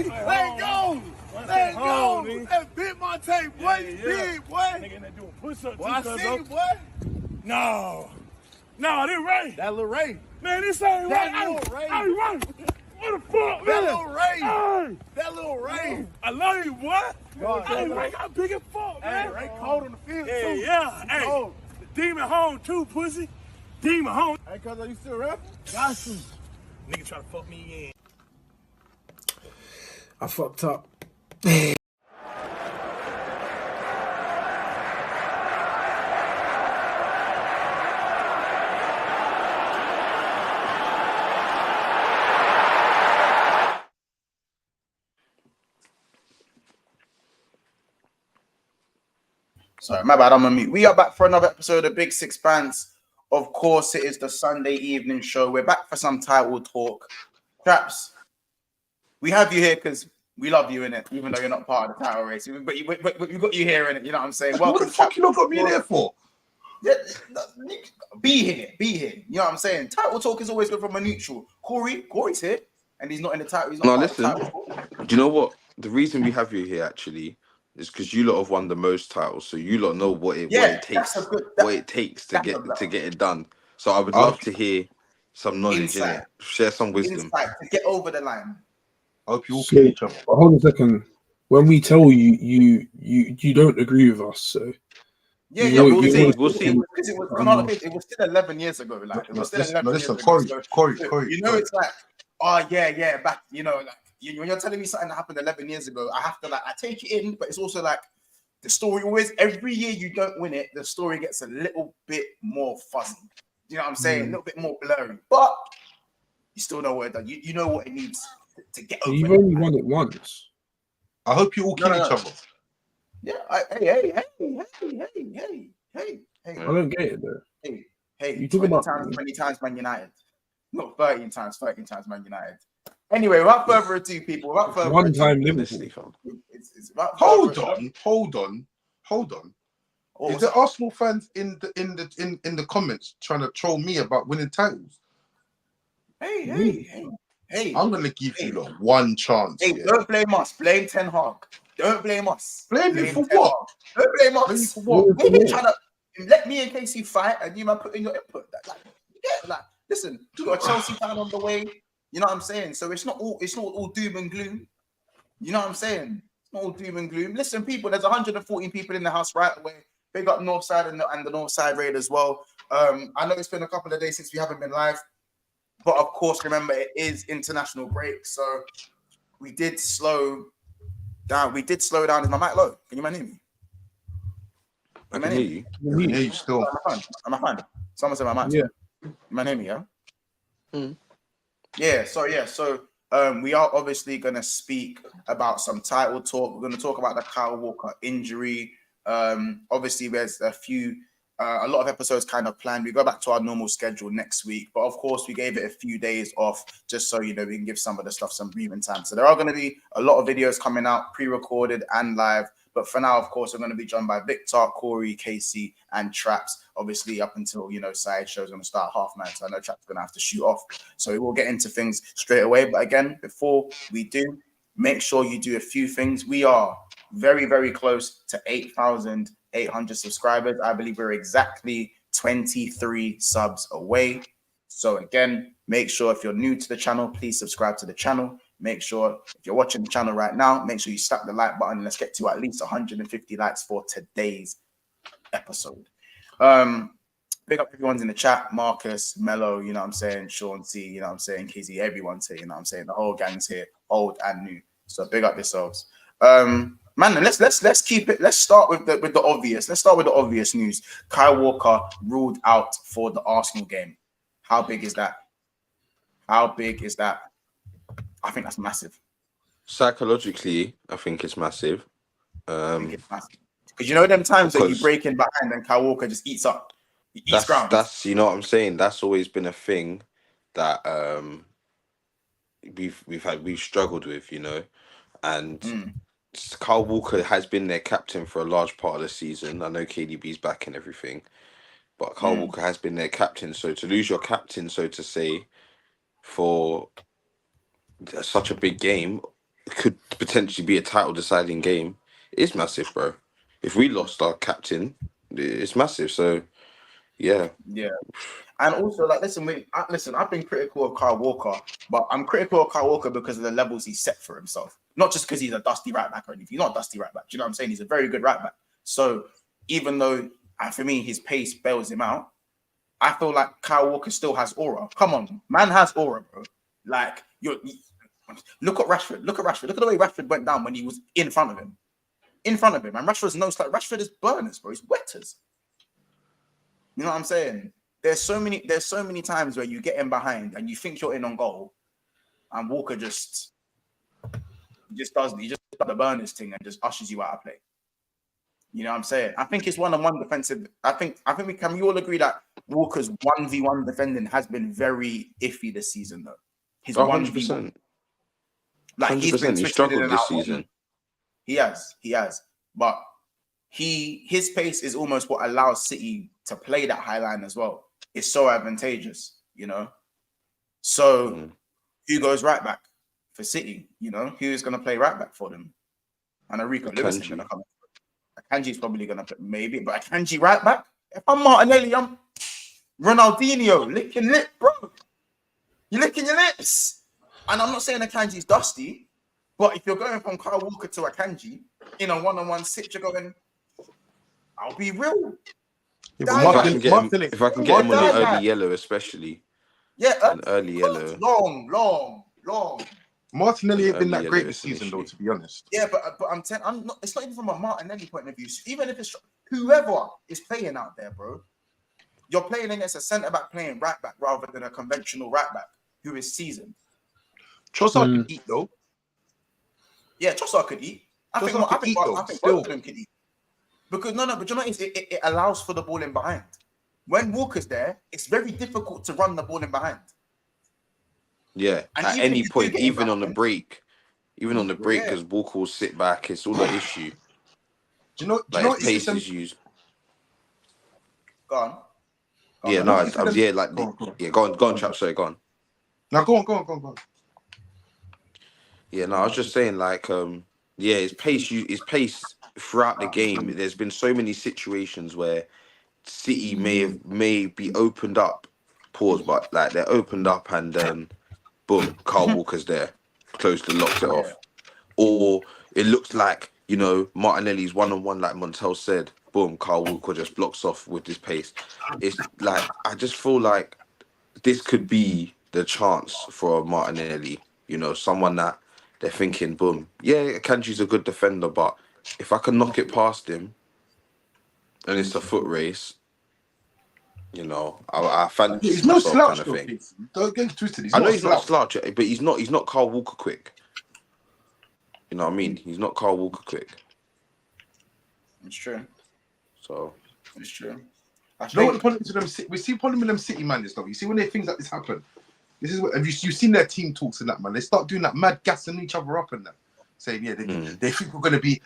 Let go. Let go. That bit my tape, boy. Big, boy. Nigga, they doing push-ups. Boy, I see you, boy. No, this Ray. That little Ray. Man, this ain't That Ray. little Ray. Hey, Ray. What the fuck, man? That little Ray. Hey. That little Ray. I love you, boy. God, Hey, Ray got big as fuck, man. Hey, Ray cold on the field, too. Yeah. Hey, cold. the demon home, too, pussy. Demon home. Hey, cuz, are you still rapping? Got you. Nigga try to fuck me in. I fucked up. Sorry, my bad, I'm on mute. We are back for another episode of Big Six Bands. Of course, it is the Sunday evening show. We're back for some title talk. Traps, we have you here because we love you, innit? Even though you're not part of the title race. But we got you here, innit? You know what I'm saying? Welcome, what the fuck you not got me there for? Yeah, be here. You know what I'm saying? Title talk is always good from a neutral. Corey's here, and he's not in the title. He's not part of the title. Do you know what? The reason we have you here actually is because you lot have won the most titles, so you lot know what it takes to get it done. So I would love to hear some knowledge in it, share some wisdom, insight to get over the line. I hope you all kill each other. Hold on a second. When we tell you don't agree with us, so we'll see. Because it was still 11 years ago. Like it was still 11 years ago. Corey. You know, it's like, oh yeah, back. You know, like when you're telling me something that happened 11 years ago, I have to I take it in, but it's also like the story always. Every year you don't win it, the story gets a little bit more fuzzy. You know what I'm saying? A little bit more blurry, but you still know what it does. You know what it needs to get over. You've only won it once. I hope you all kill each other. Yeah. Hey. I don't get it though. Hey. You talk about 20 times Man United. Not 13 times Man United. Anyway, without further ado, people. One time Liverpool. Hold on. Is there Arsenal fans in the comments trying to troll me about winning titles? Hey. I'm gonna give you one chance. Hey, don't blame us. Blame Ten Hag. Don't blame us. Blame me for what? Don't blame us. Blame me for what? We've been trying to let me and Casey fight, and you might put in your input. Listen, you got a Chelsea fan on the way. You know what I'm saying? So it's not all doom and gloom. You know what I'm saying? It's not all doom and gloom. Listen, people, there's 114 people in the house right away. Big up Northside and the Northside Raid as well. I know it's been a couple of days since we haven't been live, but of course, remember it is international break, so we did slow down. Is my mic low? Can you hear me? I can hear you. I can hear you still. Am I fine? Someone said my mic. Yeah. You hear me? Yeah. So we are obviously going to speak about some title talk. We're going to talk about the Kyle Walker injury. Obviously, there's a lot of episodes kind of planned. We go back to our normal schedule next week, but of course, we gave it a few days off just so we can give some of the stuff some breathing time. So there are going to be a lot of videos coming out, pre-recorded and live. But for now, of course, we're going to be joined by Victor, Corey, Casey, and Traps. Obviously, up until Sideshow's going to start 9:30, so I know Traps going to have to shoot off. So we will get into things straight away. But again, before we do, make sure you do a few things. We are very, very close to 8,800 subscribers. I believe we're exactly 23 subs away. So again, make sure if you're new to the channel, please subscribe to the channel. Make sure if you're watching the channel right now, make sure you slap the like button. Let's get to at least 150 likes for today's episode. Big up everyone's in the chat. Marcus, Mello, you know what I'm saying? Sean C, you know what I'm saying? Kizzy, everyone's here, you know what I'm saying? The whole gang's here, old and new. So big up yourselves. Man, let's keep it. Let's start with the obvious. Let's start with the obvious news. Kyle Walker ruled out for the Arsenal game. How big is that? I think that's massive. Psychologically, I think it's massive. Because them times that you break in behind and Kyle Walker just eats up. He eats ground. That's you know what I'm saying. That's always been a thing that we've struggled with, and Kyle Walker has been their captain for a large part of the season. I know KDB's back and everything, but Kyle Walker has been their captain. So to lose your captain, so to say, for such a big game, could potentially be a title deciding game. It's massive, bro. If we lost our captain, it's massive. So yeah. And also, like, listen, I've been critical of Kyle Walker, but I'm critical of Kyle Walker because of the levels he set for himself. Not just because he's a dusty right back or anything. He's not a dusty right back. Do you know what I'm saying? He's a very good right back. So even though, for me, his pace bails him out, I feel like Kyle Walker still has aura. Come on, man has aura, bro. Like, look at Rashford. Look at the way Rashford went down when he was in front of him. And Rashford's no slouch. Rashford is burners, bro. He's wetters. You know what I'm saying? There's so many times where you get in behind and you think you're in on goal, and Walker just does the burners thing and just ushers you out of play. You know what I'm saying? I think it's one-on-one defensive. I think we all agree that Walker's 1v1 defending has been very iffy this season, though. His 1v1. Like, he's been struggled this season. He has. But his pace is almost what allows City to play that high line as well. It's so advantageous, you know. So who goes right back for City? You know, who's going to play right back for them? And Enrico Lewis is going to come. Akanji's probably going to play, maybe, but Akanji right back. If I'm Martinelli, I'm Ronaldinho licking lip, bro. You're licking your lips. And I'm not saying Akanji's dusty, but if you're going from Kyle Walker to Akanji in a one-on-one sit, you're going, I'll be real. If I can get him on the early yellow, especially. Yeah, an early yellow. Long. Martinelli ain't been that great this season, though, to be honest. Yeah, but I'm not. It's not even from a Martinelli point of view. Even if it's whoever is playing out there, bro, you're playing against a centre back playing right back rather than a conventional right back who is seasoned. Trossard could eat, though. Yeah, Trossard could eat. I think both of them could eat. Because but you know, it allows for the ball in behind. When Walker's there, it's very difficult to run the ball in behind. Yeah, and at any point, even on the break, because Walker will sit back. It's all an issue. Do you know what pace is used? Go on. Go on, chap. Sorry, go on. Now go on. Yeah, no, I was just saying, his pace throughout the game. There's been so many situations where City may be opened up, but like they're opened up and then boom, Kyle Walker's there, closed and locked it off. Or it looks like, you know, Martinelli's one-on-one, like Montel said, boom, Kyle Walker just blocks off with his pace. It's like, I just feel like this could be the chance for Martinelli, you know, someone that they're thinking, boom, yeah, Kanji's a good defender, but if I can knock it past him and it's a foot race, you know, I fancy he's no slouch kind of thing. Please. Don't get twisted. I know he's not slouch, but he's not Kyle Walker quick. You know what I mean? He's not Kyle Walker quick. It's true. So it's true. You know what the problem is with them? We see problem with them City man and stuff. You see when things like this happen. This is what have you seen their team talks and that, man? They start doing that mad gassing each other up and that, saying they think we're gonna be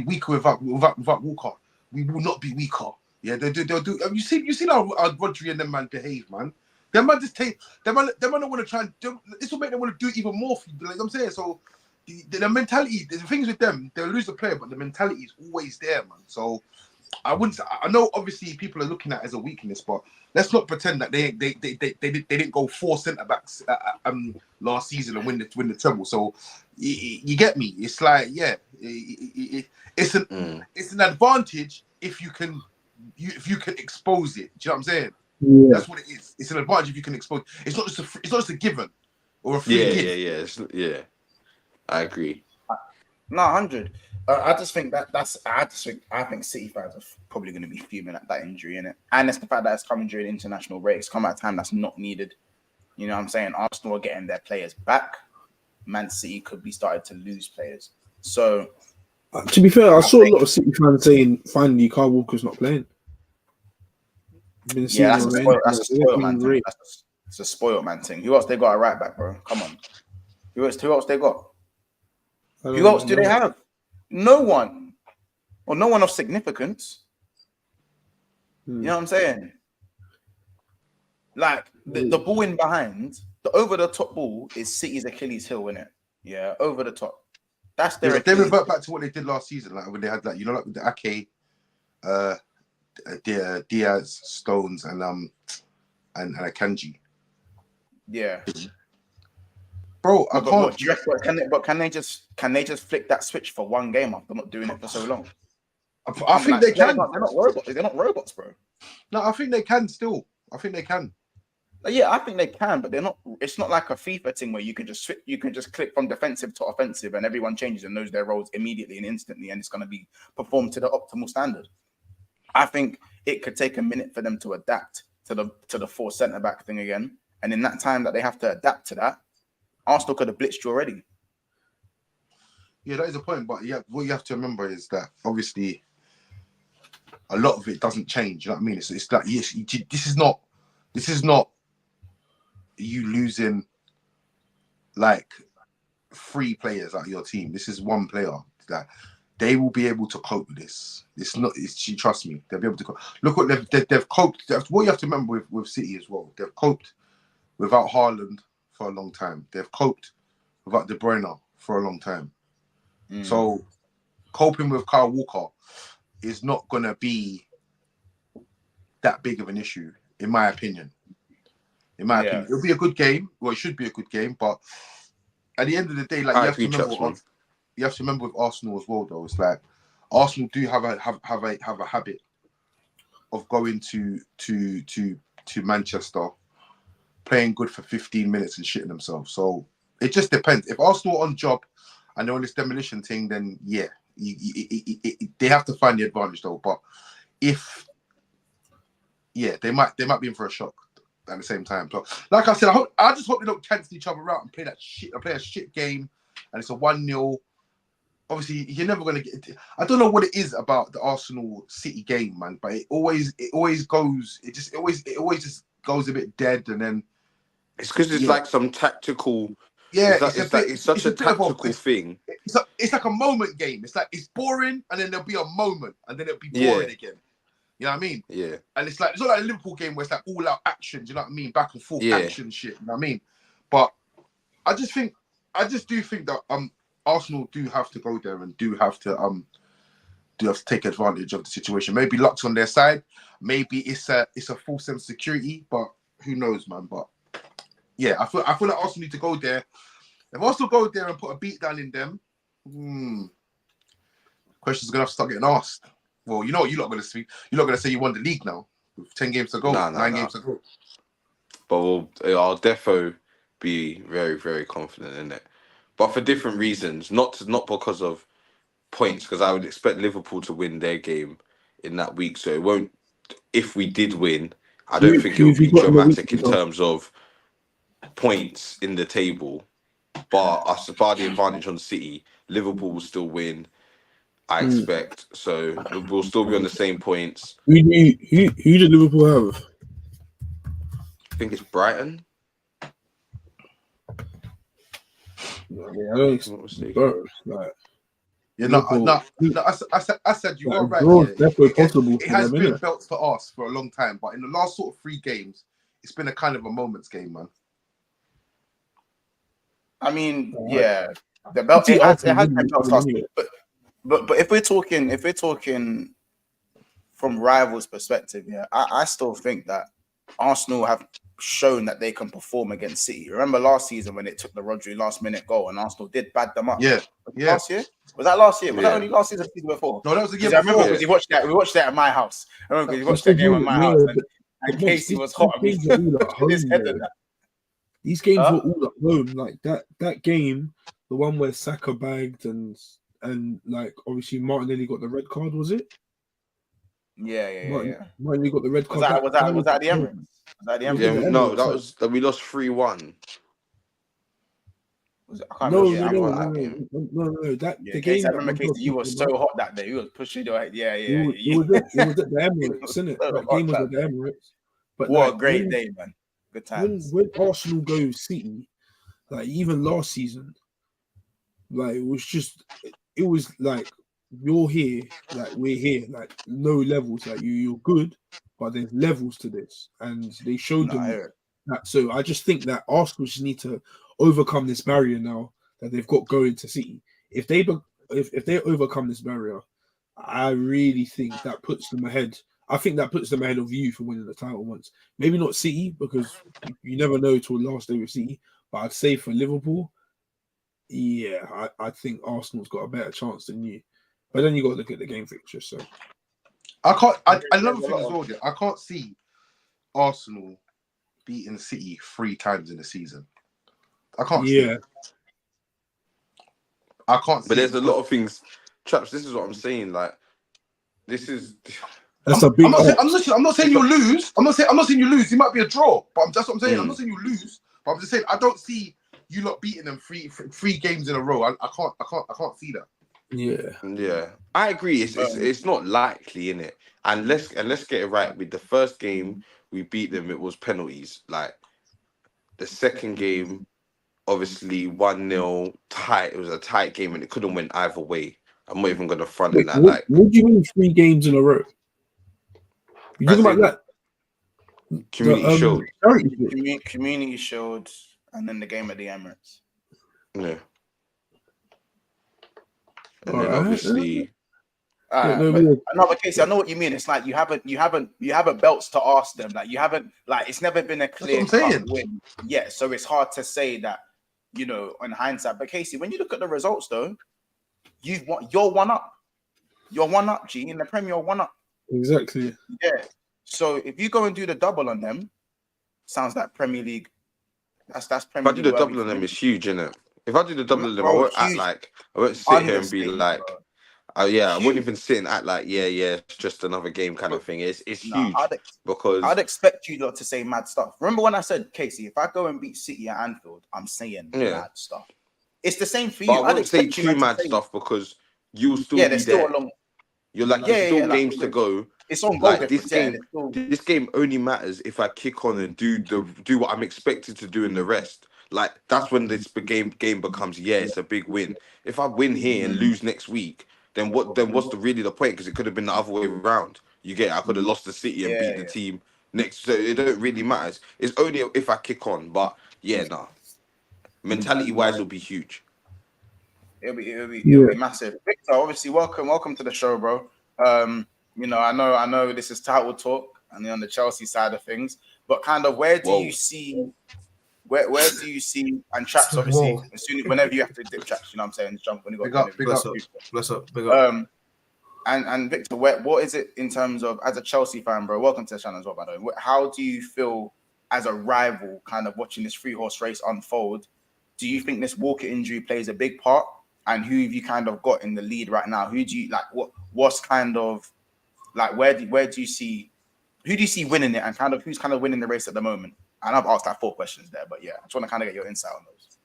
weaker without Walker. We will not be weaker. Yeah, they'll do. Have you seen how Rodri and them man behave, man? Them man just take. Them man don't want to try and do. This will make them want to do it even more for you. Like I'm saying, so the mentality. The things with them, they'll lose the player, but the mentality is always there, man. So I wouldn't. I know obviously people are looking at it as a weakness, but let's not pretend that they didn't go 4 centre backs last season and win the treble. So you get me? It's like it's an advantage if you can expose it. Do you know what I'm saying? Yeah. That's what it is. It's an advantage if you can expose. It's not just a given or a free gift. Yeah. I agree. No, 100. I think City fans are probably going to be fuming at that injury, innit? And it's the fact that it's coming during international breaks, come at a time that's not needed. You know what I'm saying? Arsenal are getting their players back. Man City could be starting to lose players. So, to be fair, I saw a lot of City fans saying finally Kyle Walker's not playing. That's a spoiled man thing. It's a spoiled man thing. Who else they got at right back, bro? Come on. Who else they got? Who else do they have? No one. Or no one of significance. You know what I'm saying? Like, the ball in behind, the over-the-top ball is City's Achilles heel, innit? Yeah, over the top. That's their. They revert back to what they did last season, like when they had like like with the Ake, Diaz, Stones, and Akanji. Yeah. Bro, I can't. Do you reckon, can they just flick that switch for one game after not doing it for so long? I think they can. They're not robots. They're not robots, bro. No, I think they can still. I think they can. Yeah, I think they can, but they're not. It's not like a FIFA thing where you can just switch. You can just click from defensive to offensive, and everyone changes and knows their roles immediately and instantly, and it's going to be performed to the optimal standard. I think it could take a minute for them to adapt to the 4 centre back thing again, and in that time that they have to adapt to that, Arsenal could have blitzed you already. Yeah, that is a point, but yeah, what you have to remember is that obviously a lot of it doesn't change. You know what I mean? It's like yes, this is not you losing like 3 players out of your team. This is 1 player that they will be able to cope with this. Trust me, they'll be able to cope. Look what they've coped. What you have to remember with City as well. They've coped without Haaland for a long time. They've coped without De Bruyne for a long time. So coping with Kyle Walker is not going to be that big of an issue, in my opinion. Opinion, it'll be a good game. Well, it should be a good game, but at the end of the day, like you have to remember with Arsenal as well, though. It's like Arsenal do have a habit of going to Manchester, playing good for 15 minutes and shitting themselves. So it just depends. If Arsenal are on job and they're on this demolition thing, then yeah, they have to find the advantage though. But they might be in for a shock at the same time. So, like I said, I just hope they don't cancel each other out and play a shit game, and it's a 1-0. Obviously, you're never gonna get. I don't know what it is about the Arsenal City game, man, but it always goes. It always just goes a bit dead, and then it's because it's like some tactical. Yeah, it's such a tactical thing. It's like a moment game. It's like it's boring, and then there'll be a moment, and then it'll be boring again. You know what I mean? Yeah. And it's not like a Liverpool game where it's like all out action. Do you know what I mean? Back and forth action shit. You know what I mean? But I just do think that Arsenal do have to go there and do have to take advantage of the situation. Maybe luck's on their side. Maybe it's a false sense of security. But who knows, man? But yeah, I feel like Arsenal need to go there. If Arsenal go there and put a beat down in them, questions are gonna have to start getting asked. Well, you know what you're not gonna speak. You're not gonna say you won the league now with 10 games to go, 9 games to go. But I'll defo be very, very confident in it. But for different reasons, not because of points, because I would expect Liverpool to win their game in that week. So it won't. If we did win, I don't think it would be dramatic in terms of points in the table. But us by the advantage on City, Liverpool will still win. I expect. So we'll still be on the same points. Who did Liverpool have? I think it's Brighton. Yeah, I don't bro, like, I said you are right. It has been belts for us for a long time, but in the last sort of 3 games, it's been a kind of a moments game, man. I mean, yeah, the belt it has been belts last week, but if we're talking from rivals' perspective, yeah, I still think that Arsenal have shown that they can perform against City. Remember last season when it took the Rodri last-minute goal and Arsenal did bad them up? Yeah. Last year? Was that last year? Was that only last season or season before? No, that was the year before. I remember because we watched that at my house. I remember because we watched that game at my house and Casey was hot. His head and that. These games were all at home. Like that game, the one where Saka bagged and like obviously Martinelli got the red card, was it? Yeah. Martinelli got the red card. Was that the Emirates? Was that the Emirates? Yeah, no, that we lost 3-1. No. That the game. I remember Casey, you were so hot that day. You was pushing your head. Yeah. It was at the Emirates, isn't it? That game was at the Emirates. But what a great day, man. Good times. When Arsenal go City, like even last season, like it was like you're here, like we're here, like no levels. Like you're good, but there's levels to this, and they showed them that. So I just think that Arsenal just need to overcome this barrier now that they've got going to City. if they overcome this barrier, I really think that puts them ahead. I think that puts them ahead of you for winning the title once. Maybe not City, because you never know till last day with City. But I'd say for Liverpool, yeah, I think Arsenal's got a better chance than you. But then you got to look at the game fixture. So another thing as well. I can't see Arsenal beating City 3 times in the season. I can't see it. I can't see. But there's a lot of things. Traps, this is what I'm saying. Like, this is. That's a big. I'm not saying you lose. I'm not saying you lose. It might be a draw, but that's what I'm saying. I'm not saying you lose, but I'm just saying I don't see you lot beating them three games in a row. I can't see that. Yeah, I agree. It's not likely, innit? And let's get it right. With the first game we beat them, it was penalties. Like the second game, obviously 1-0 tight. It was a tight game, and it couldn't win either way. I'm not even gonna front in that. What do you mean 3 games in a row? You talking about that? Community Shield. Community Shield, and then the game at the Emirates. Yeah. And then obviously. Another case, I know what you mean. It's like you haven't belts to ask them. Like you haven't, like it's never been a clear cut win. Yeah, so it's hard to say that, you know, in hindsight. But Casey, when you look at the results, though, you're one up. You're one up, G. In the Premier, you're one up. Exactly. Yeah. So if you go and do the double on them, sounds like Premier League. That's Premier League. If I do the double on them, it's huge, isn't it? If I do the double on them, I won't act like I won't sit here and be like, I wouldn't even sit and act like, yeah, it's just another game kind of thing. It's huge because I'd expect you lot to say mad stuff. Remember when I said, Casey, if I go and beat City at Anfield, I'm saying mad stuff. It's the same for you. But I wouldn't say too mad stuff because you'll still be there. You're like, there's still games to go. It's on like this game. This game only matters if I kick on and do what I'm expected to do in the rest. Like that's when this game becomes it's a big win. If I win here and lose next week, then what's really the point? Because it could have been the other way around. You get it? I could have lost the City and beat the team next. So it don't really matter. It's only if I kick on. But mentality wise, it'll be huge. It'll be massive. Victor, obviously, welcome to the show, bro. You know, I know this is title talk and on the Chelsea side of things, but kind of where do you see and Traps obviously whenever you have to dip Traps, you know what I'm saying, jump when you got big up. And Victor, what is it in terms of as a Chelsea fan, bro? Welcome to the channel as well, by the way. How do you feel as a rival, kind of watching this 3-horse race unfold? Do you think this Walker injury plays a big part? And who have you kind of got in the lead right now? Who do you like? What's kind of like who do you see winning it, and kind of who's kind of winning the race at the moment? And I've asked like 4 questions there, but yeah, I just want to kind of get your insight on those.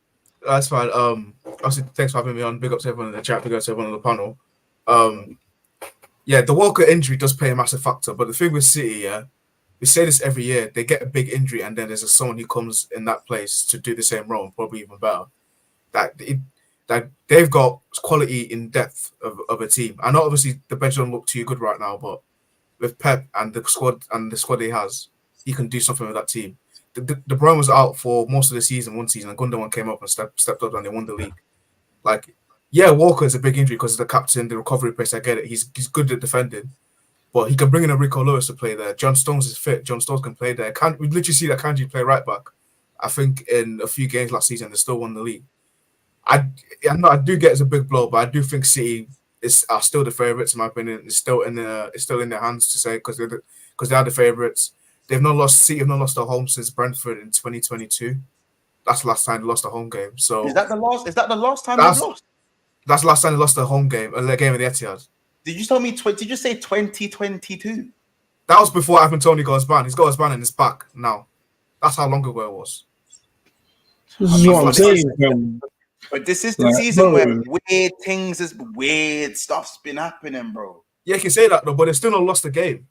That's fine. Obviously, thanks for having me on. Big up to everyone in the chat. Big up to everyone on the panel. The Walker injury does play a massive factor, but the thing with City, we say this every year, they get a big injury and then there's someone who comes in that place to do the same role, probably even better. That they've got quality in depth of a team. I know obviously the bench don't look too good right now, but with Pep and the squad he has, he can do something with that team. De Bruyne was out for most of the season, one season, and Gundogan came up and stepped up and they won the league. Like, Walker is a big injury because of the captain, the recovery pace. I get it. He's good at defending, but he can bring in a Rico Lewis to play there. John Stones is fit. John Stones can play there. We literally see that Kanji play right back. I think in a few games last season, they still won the league. I do get it's a big blow, but I do think City are still the favourites in my opinion. It's still in their hands to say because they are the favourites. City have not lost at home since Brentford in 2022. That's the last time they lost a home game. So is that the last time they lost? That's the last time they lost a home game, a game at the Etihad. Did you tell me? Did you say 2022? That was before Ivan Toney got his ban. He's got his ban in his back now. That's how long ago it was. This is what I'm saying. But this is the season where weird stuff's been happening, bro. Yeah, you can say that though, but they've still not lost a game.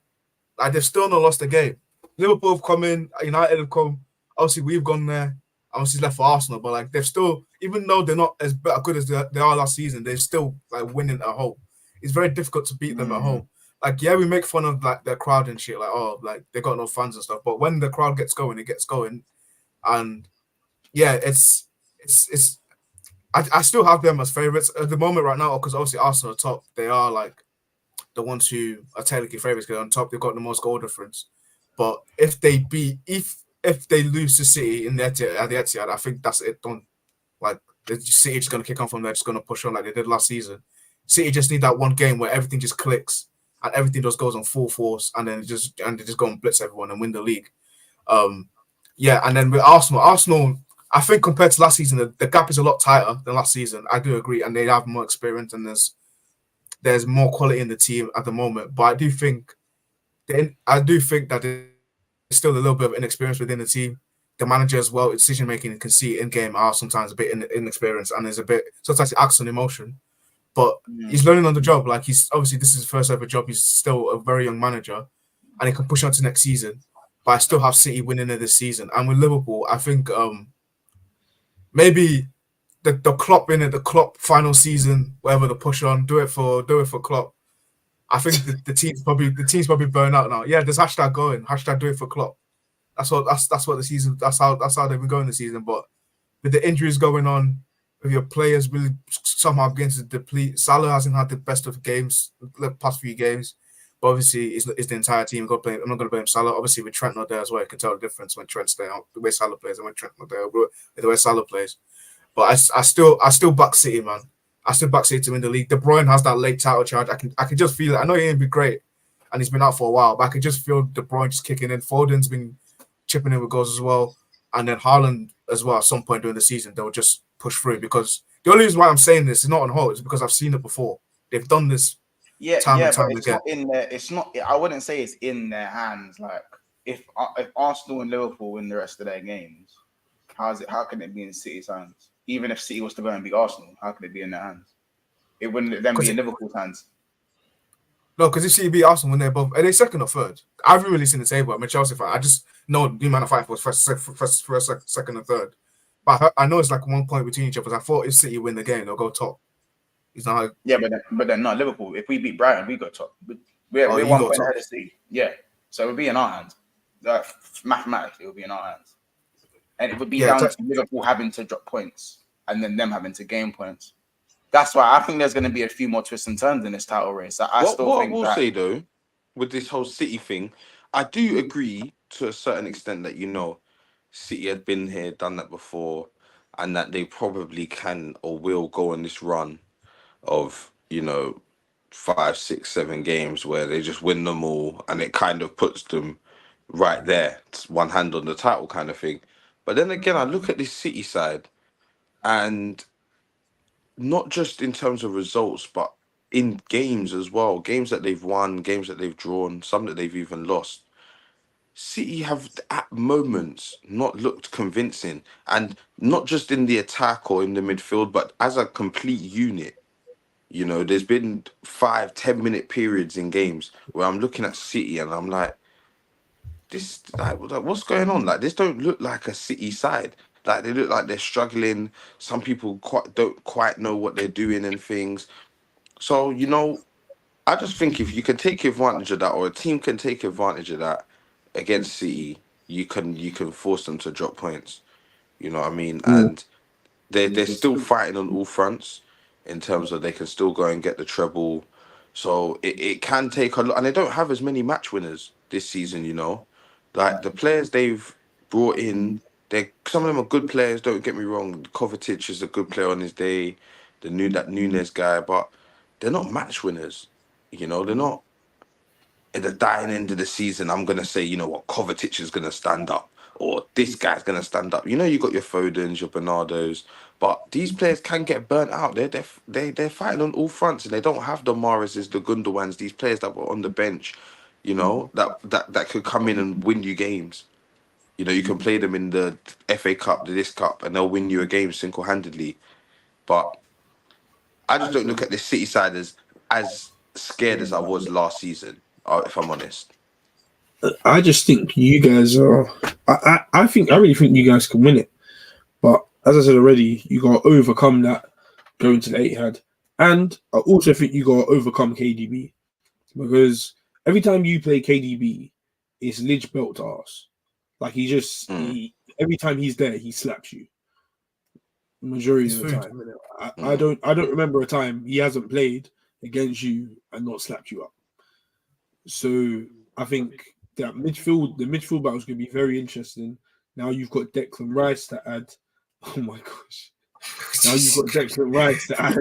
Like they've still not lost a game. Liverpool have come in, United have come. Obviously, we've gone there. Obviously, left for Arsenal, but like they've still, even though they're not as good as they are last season, they're still like winning at home. It's very difficult to beat them at home. Like, we make fun of like their crowd and shit, like they got no fans and stuff. But when the crowd gets going, it gets going, and it's I still have them as favourites at the moment right now, because obviously Arsenal are top. They are like the ones who are technically favourites because on top they've got the most goal difference. But if they lose to City at the Etihad, I think that's it done. Like the City just gonna kick on from there, just gonna push on like they did last season. City just need that one game where everything just clicks and everything just goes on full force, and then they just go and blitz everyone and win the league. Yeah, and then with Arsenal, I think compared to last season, the gap is a lot tighter than last season. I do agree, and they have more experience, and there's more quality in the team at the moment. But I do think that there's still a little bit of inexperience within the team. The manager as well, decision making and can see in game are sometimes a bit inexperienced, and there's a bit sometimes he acts on emotion. But he's learning on the job. Like he's obviously this is his first ever job. He's still a very young manager, and he can push on to next season. But I still have City winning it this season. And with Liverpool, I think maybe the Klopp in it, the Klopp final season, whatever the push on, do it for Klopp. I think the team's probably burned out now. Yeah, there's hashtag going, hashtag do it for Klopp. That's what the season. That's how they've been going this season. But with the injuries going on, with your players really somehow beginning to deplete, Salah hasn't had the best of games the past few games. But obviously, it's the entire team. I'm not going to blame Salah. Obviously, with Trent not there as well, you can tell the difference when Trent's there, the way Salah plays, and when Trent's not there, the way Salah plays. But I still back City, man. I still back City to win the league. De Bruyne has that late title charge. I can just feel it. I know he ain't been great, and he's been out for a while, but I can just feel De Bruyne just kicking in. Foden's been chipping in with goals as well, and then Haaland as well. At some point during the season, they'll just push through. Because the only reason why I'm saying this is not on hold. It's because I've seen it before. They've done this. Time and time but it's again. not in there. It's not. I wouldn't say it's in their hands. Like if Arsenal and Liverpool win the rest of their games, how can it be in City's hands? Even if City was to go and beat Arsenal, how could it be in their hands? It wouldn't then be in Liverpool's hands. No, because if City beat Arsenal when they're both, are they second or third? I haven't really seen the table. I'm a Chelsea fan. I just know the amount of fight was first, second, and third. But I know it's like 1 point between each other. I thought if City win the game, they'll go top. It's not like, yeah, but then not Liverpool. If we beat Brighton, we go top. We're 1 point ahead of City. Yeah, so it would be in our hands. Mathematically, it would be in our hands, and it would be down to Liverpool having to drop points and then them having to gain points. That's why I think there's going to be a few more twists and turns in this title race. I will say though, with this whole City thing, I do agree to a certain extent that City had been here, done that before, and that they probably can or will go on this run of 5, 6, 7 games where they just win them all, and it kind of puts them right there. It's one hand on the title kind of thing. But then again, I look at this City side, and not just in terms of results, but in games as well. Games that they've won, games that they've drawn, some that they've even lost. City have at moments not looked convincing, and not just in the attack or in the midfield, but as a complete unit. There's been 5-10 minute periods in games where I'm looking at City and I'm like, this, like what's going on? Like, this don't look like a City side. Like, they look like they're struggling. Some people don't quite know what they're doing and things. So, I just think if you can take advantage of that, or a team can take advantage of that against City, you can force them to drop points. You know what I mean? And they're still fighting on all fronts in terms of they can still go and get the treble. So it can take a lot, and they don't have as many match winners this season, Like the players they've brought in, some of them are good players, don't get me wrong. Kovacic is a good player on his day, that Nunes guy, but they're not match winners. They're not at the dying end of the season. I'm gonna say, Kovacic is gonna stand up, or this guy's gonna stand up. You got your Fodens, your Bernardos, but these players can get burnt out. They're fighting on all fronts, and they don't have the Mahrezes, the Gundoğans, these players that were on the bench, that could come in and win you games. You can play them in the FA Cup, this cup, and they'll win you a game single-handedly. But I just don't look at the City side as scared as I was last season, if I'm honest. I just think you guys are. I really think you guys can win it. But as I said already, you got to overcome that going to the Etihad. And I also think you got to overcome KDB. Because every time you play KDB, it's Lidge belt to ass. Like every time he's there, he slaps you. majority It's of the food. time. Innit? I don't remember a time he hasn't played against you and not slapped you up. So I think that the midfield battle is going to be very interesting. Now you've got Declan Rice to add. Oh my gosh! Now you've got Declan Rice to add.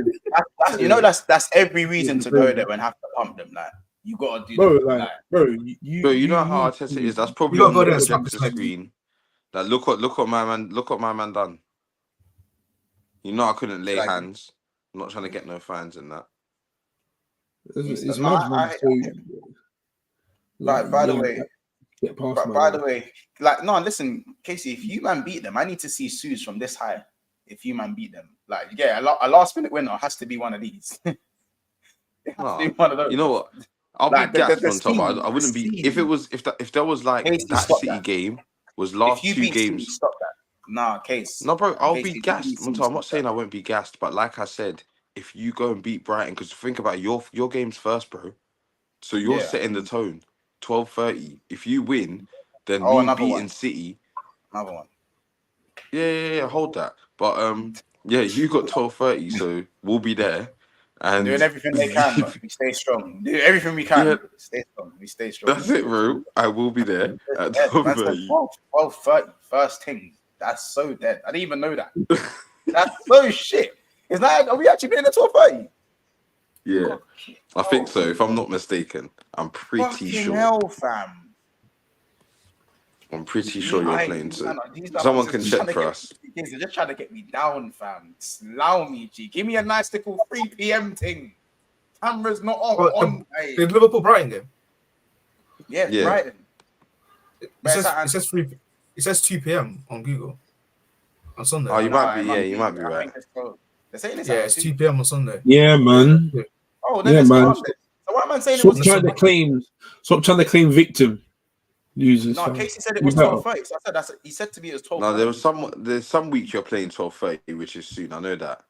That's every reason to go there and have to pump them. Like you got to do, you know how Arteta is. That's probably on the projector screen. Like look what my man done. You know I couldn't lay hands. I'm not trying to get no fans in that. It's mad, man. By the way, like no, listen, Casey, if you man beat them, I need to see Suze from this high. If you man beat them, like a last minute winner has to be one of these. It has to be one of those. You know what? I'll be gassed on top. I wouldn't be if there was like Casey, that City game was last two games. City, stop that. Nah, Case. No, bro, I'll be gassed. I'm not saying I won't be gassed, but like I said, if you go and beat Brighton, because think about your games first, bro. So you're setting the tone. 12:30. If you win, then me beating City. Another one. Yeah. Hold that. But you got 12:30, so we'll be there. And doing everything they can, but we stay strong. Do everything we can. Yeah. Stay strong. We stay strong. That's it, bro. I will be there at 12:30. 12:30. First thing. That's so dead. I didn't even know that. That's so shit. It's like, are we actually playing at 12:30? Yeah, I think so. If I'm not mistaken, I'm pretty sure. Hell, fam. I'm pretty sure you're playing. So someone can check for us. They're just trying to get me down, fam. Slow me, G. Give me a nice little 3 p.m. thing. Camera's not on. The Liverpool Brighton game. Yeah. Brighton. It says 2 p.m. on Google on Sunday. Oh, you might be right. It's 2 p.m. on Sunday. Yeah, man. Oh, then man. So why am I saying Stop trying to claim victim. Losers. No, Casey said it was 12:30. So I said he said to me it was 12:30. No, there's some weeks you're playing 12:30, which is soon. I know that.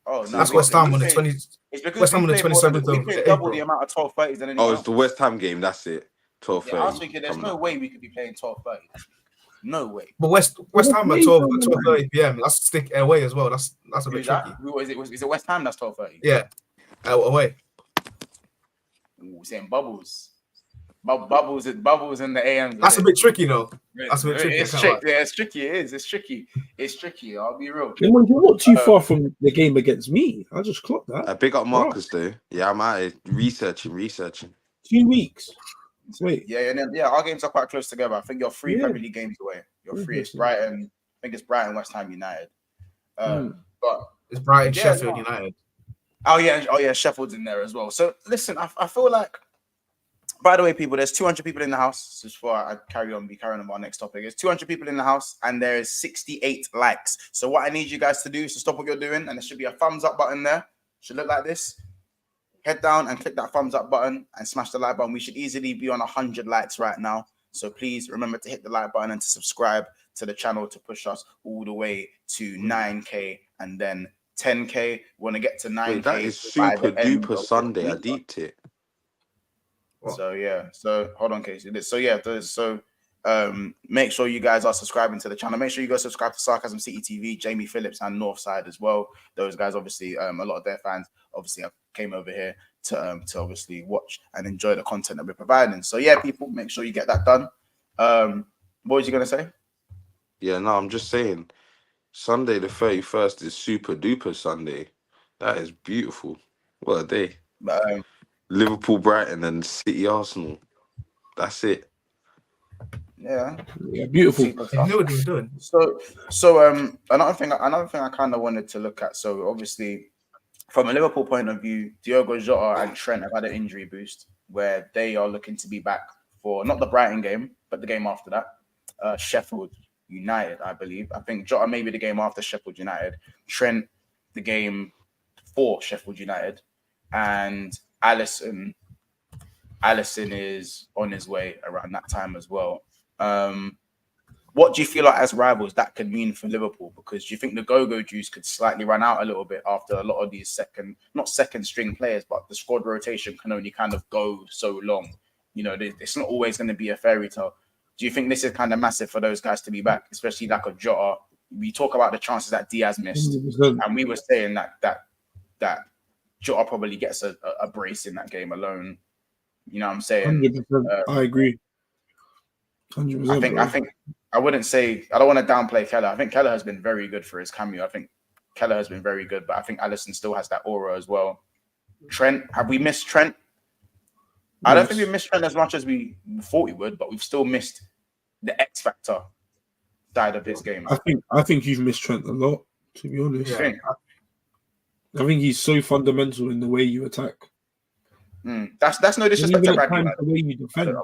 Oh, no, that's West Ham on the 20th. West Ham on the 27th. We played double the amount of 12:30s than anyone. Oh, it's the West Ham game. That's it. 12:30. Yeah, I was thinking there's no way we could be playing 12:30. No way. But West Ham at 12:30 p.m. That's stick away as well. That's a bit tricky. Is it West Ham that's 12:30? Yeah, away. Ooh, saying bubbles. Bubbles in the AM. That's a bit tricky though. That's a bit tricky. It's tricky. It's tricky. I'll be real. You're not too far from the game against me. I just clocked that. Big up Marcus though. Yeah, I'm out here researching. 2 weeks. Wait. Yeah. Our games are quite close together. I think you're 3 Premier League games away. You're 3. It's Brighton. I think it's Brighton, West Ham United. But it's Brighton, Sheffield United. Oh yeah, Sheffield's in there as well. So listen, I feel like. By the way, people, there's 200 people in the house. Just before I carry on with our next topic, there's 200 people in the house and there is 68 likes. So what I need you guys to do is to stop what you're doing, and there should be a thumbs up button there. Should look like this. Head down and click that thumbs up button and smash the like button. We should easily be on 100 likes right now. So please remember to hit the like button and to subscribe to the channel to push us all the way to 9K and then 10K. We want to get to 9K. Wait, that is super duper Sunday. I deeped it. What? So hold on, Casey. Make sure you guys are subscribing to the channel. Make sure you go subscribe to Sarcasm City TV, Jamie Phillips, and Northside as well. Those guys, obviously, a lot of their fans obviously came over here to obviously watch and enjoy the content that we're providing. So yeah, people, make sure you get that done. What was you gonna say? Yeah, no, I'm just saying, Sunday the 31st is super duper Sunday. That is beautiful. What a day. Liverpool, Brighton, and City, Arsenal. That's it. Yeah, beautiful. You knew what he was doing. So another thing I kind of wanted to look at. So obviously, from a Liverpool point of view, Diogo Jota and Trent have had an injury boost where they are looking to be back for not the Brighton game, but the game after that, Sheffield United, I believe. I think Jota maybe the game after Sheffield United, Trent the game for Sheffield United, and Alisson is on his way around that time as well. What do you feel like as rivals that could mean for Liverpool? Because do you think the go-go juice could slightly run out a little bit after a lot of these not second string players, but the squad rotation can only kind of go so long. You know, it's not always going to be a fairy tale. Do you think this is kind of massive for those guys to be back, especially like a Jota we talk about the chances that Diaz missed, 100%. and we were saying that Jota probably gets a brace in that game alone. You know what I'm saying? 100%. I agree. 100%. I think I wouldn't say, I don't want to downplay Keller. I think Keller has been very good for his cameo. I think Keller has been very good, but I think Alisson still has that aura as well. Trent, have we missed Trent? I don't think we missed Trent as much as we thought we would, but we've still missed the X factor side of his game. I think you've missed Trent a lot, to be honest. Yeah. I think he's so fundamental in the way you attack. That's no disrespect to Bradley. The way you defend.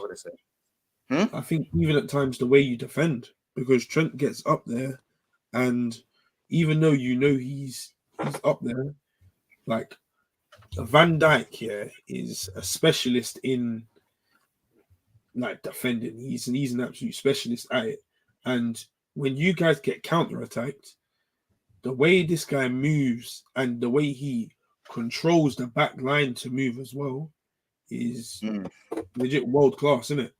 I think even at times the way you defend, because Trent gets up there, and even though you know he's up there, like Van Dijk here is a specialist in like defending. He's an absolute specialist at it. And when you guys get counter-attacked, the way this guy moves and the way he controls the back line to move as well is legit world class, isn't it?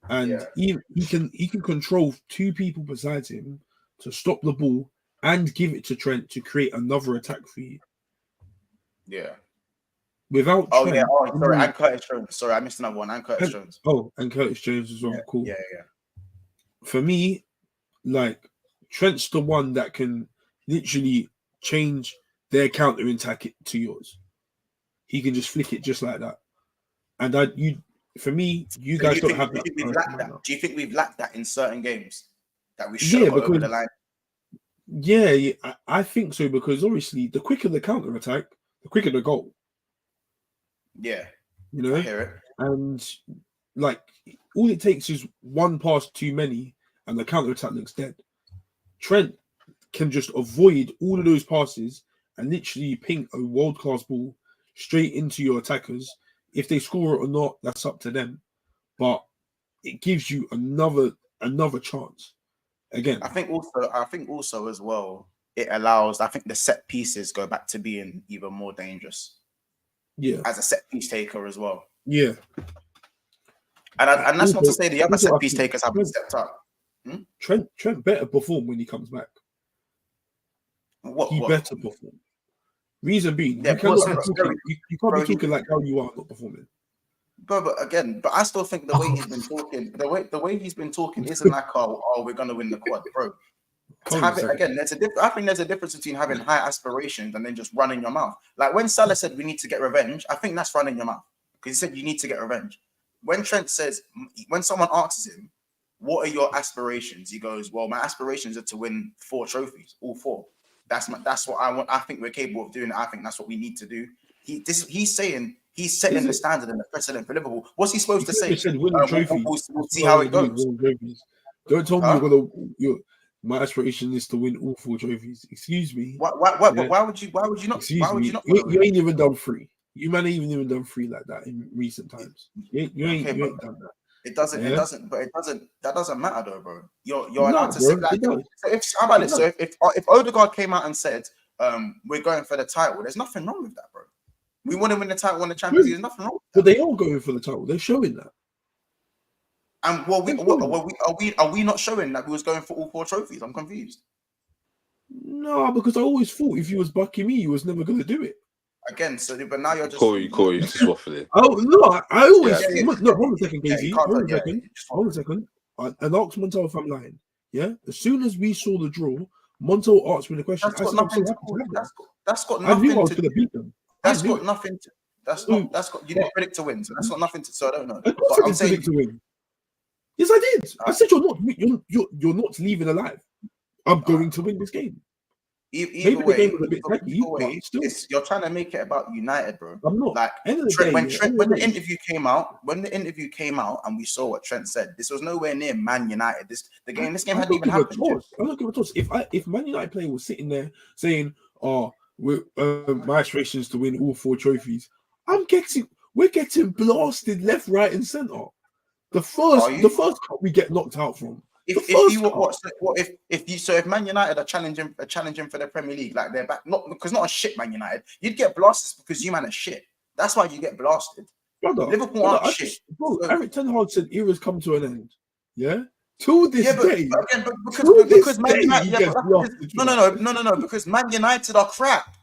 And he can control two people besides him to stop the ball and give it to Trent to create another attack for you. Yeah. Without Trent, sorry, and Curtis Jones. Sorry, I missed another one. And Curtis Jones. Oh, and Curtis Jones as well. Yeah, cool. Yeah. For me, like Trent's the one that can literally change their counter attack to yours. He can just flick it just like that. And for me, you guys don't have that. Do you think we've lacked that in certain games that we should have over the line? Yeah, I think so, because obviously the quicker the counter attack, the quicker the goal. Yeah, you know, I hear it. And like all it takes is one pass too many, and the counter attack looks dead. Trent can just avoid all of those passes and literally ping a world class ball straight into your attackers. If they score it or not, that's up to them. But it gives you another chance. Again, I think also as well, it allows. I think the set pieces go back to being even more dangerous. Yeah, as a set piece taker as well. Yeah, and that's not to say the other set piece takers haven't stepped up. Trent better perform when he comes back. He better perform. Reason being, you can't be talking like how you are not performing. But I still think the way he's been talking, the way he's been talking isn't like, oh, we're gonna win the quad, bro. To have it again, I think there's a difference between having high aspirations and then just running your mouth. Like when Salah said we need to get revenge, I think that's running your mouth, because he said you need to get revenge. When Trent says, when someone asks him, what are your aspirations? He goes, well, my aspirations are to win 4 trophies, all 4. That's what I want. I think we're capable of doing it. I think that's what we need to do. He's saying he's setting the standard and the precedent for Liverpool. What's he supposed to say? We'll see how it goes. Don't tell me my aspiration is to win all 4 trophies. Excuse me. Why would you not? Excuse why would me. you not? You ain't even done 3. You man ain't even done 3 like that in recent times. You ain't done that. It doesn't. That doesn't matter though, bro. You're allowed to say that. How about this? So if Odegaard came out and said, we're going for the title, there's nothing wrong with that, bro. We want to win the title, win the Champions League. There's nothing wrong with that. But they are going for the title. They're showing that. And are we not showing that we was going for all 4 trophies? I'm confused. No, because I always thought if you was bucking me, you was never going to do it. Again, but now you're just Corey, just waffling. Oh no, I always no. Hold on a second, KZ. Hold on a second. And asked Montel if I'm lying. Yeah. As soon as we saw the draw, Montel asked me the question. That's got nothing to beat them. That's got nothing to. That's got. You didn't predict to win, so that's got nothing to. So I don't know. Of course, I didn't predict to win. Yes, I did. I said you're not leaving alive. I'm going to win this game. Maybe the game was a bit tricky, but still, you're trying to make it about United, bro. I'm not. Like when the interview came out, and we saw what Trent said, this was nowhere near Man United. This game hadn't even happened. I'm not giving a toss. If Man United player was sitting there saying, "Oh, my aspiration is to win all 4 trophies," we're getting blasted left, right, and centre. The first cup we get knocked out from. If Man United are challenging for the Premier League, like they're back, not a shit Man United, you'd get blasted because you man are shit. That's why you get blasted. Liverpool aren't shit. Eric Ten Hag said era's come to an end. Yeah, To this day. But again, because Man United, because Man United are crap.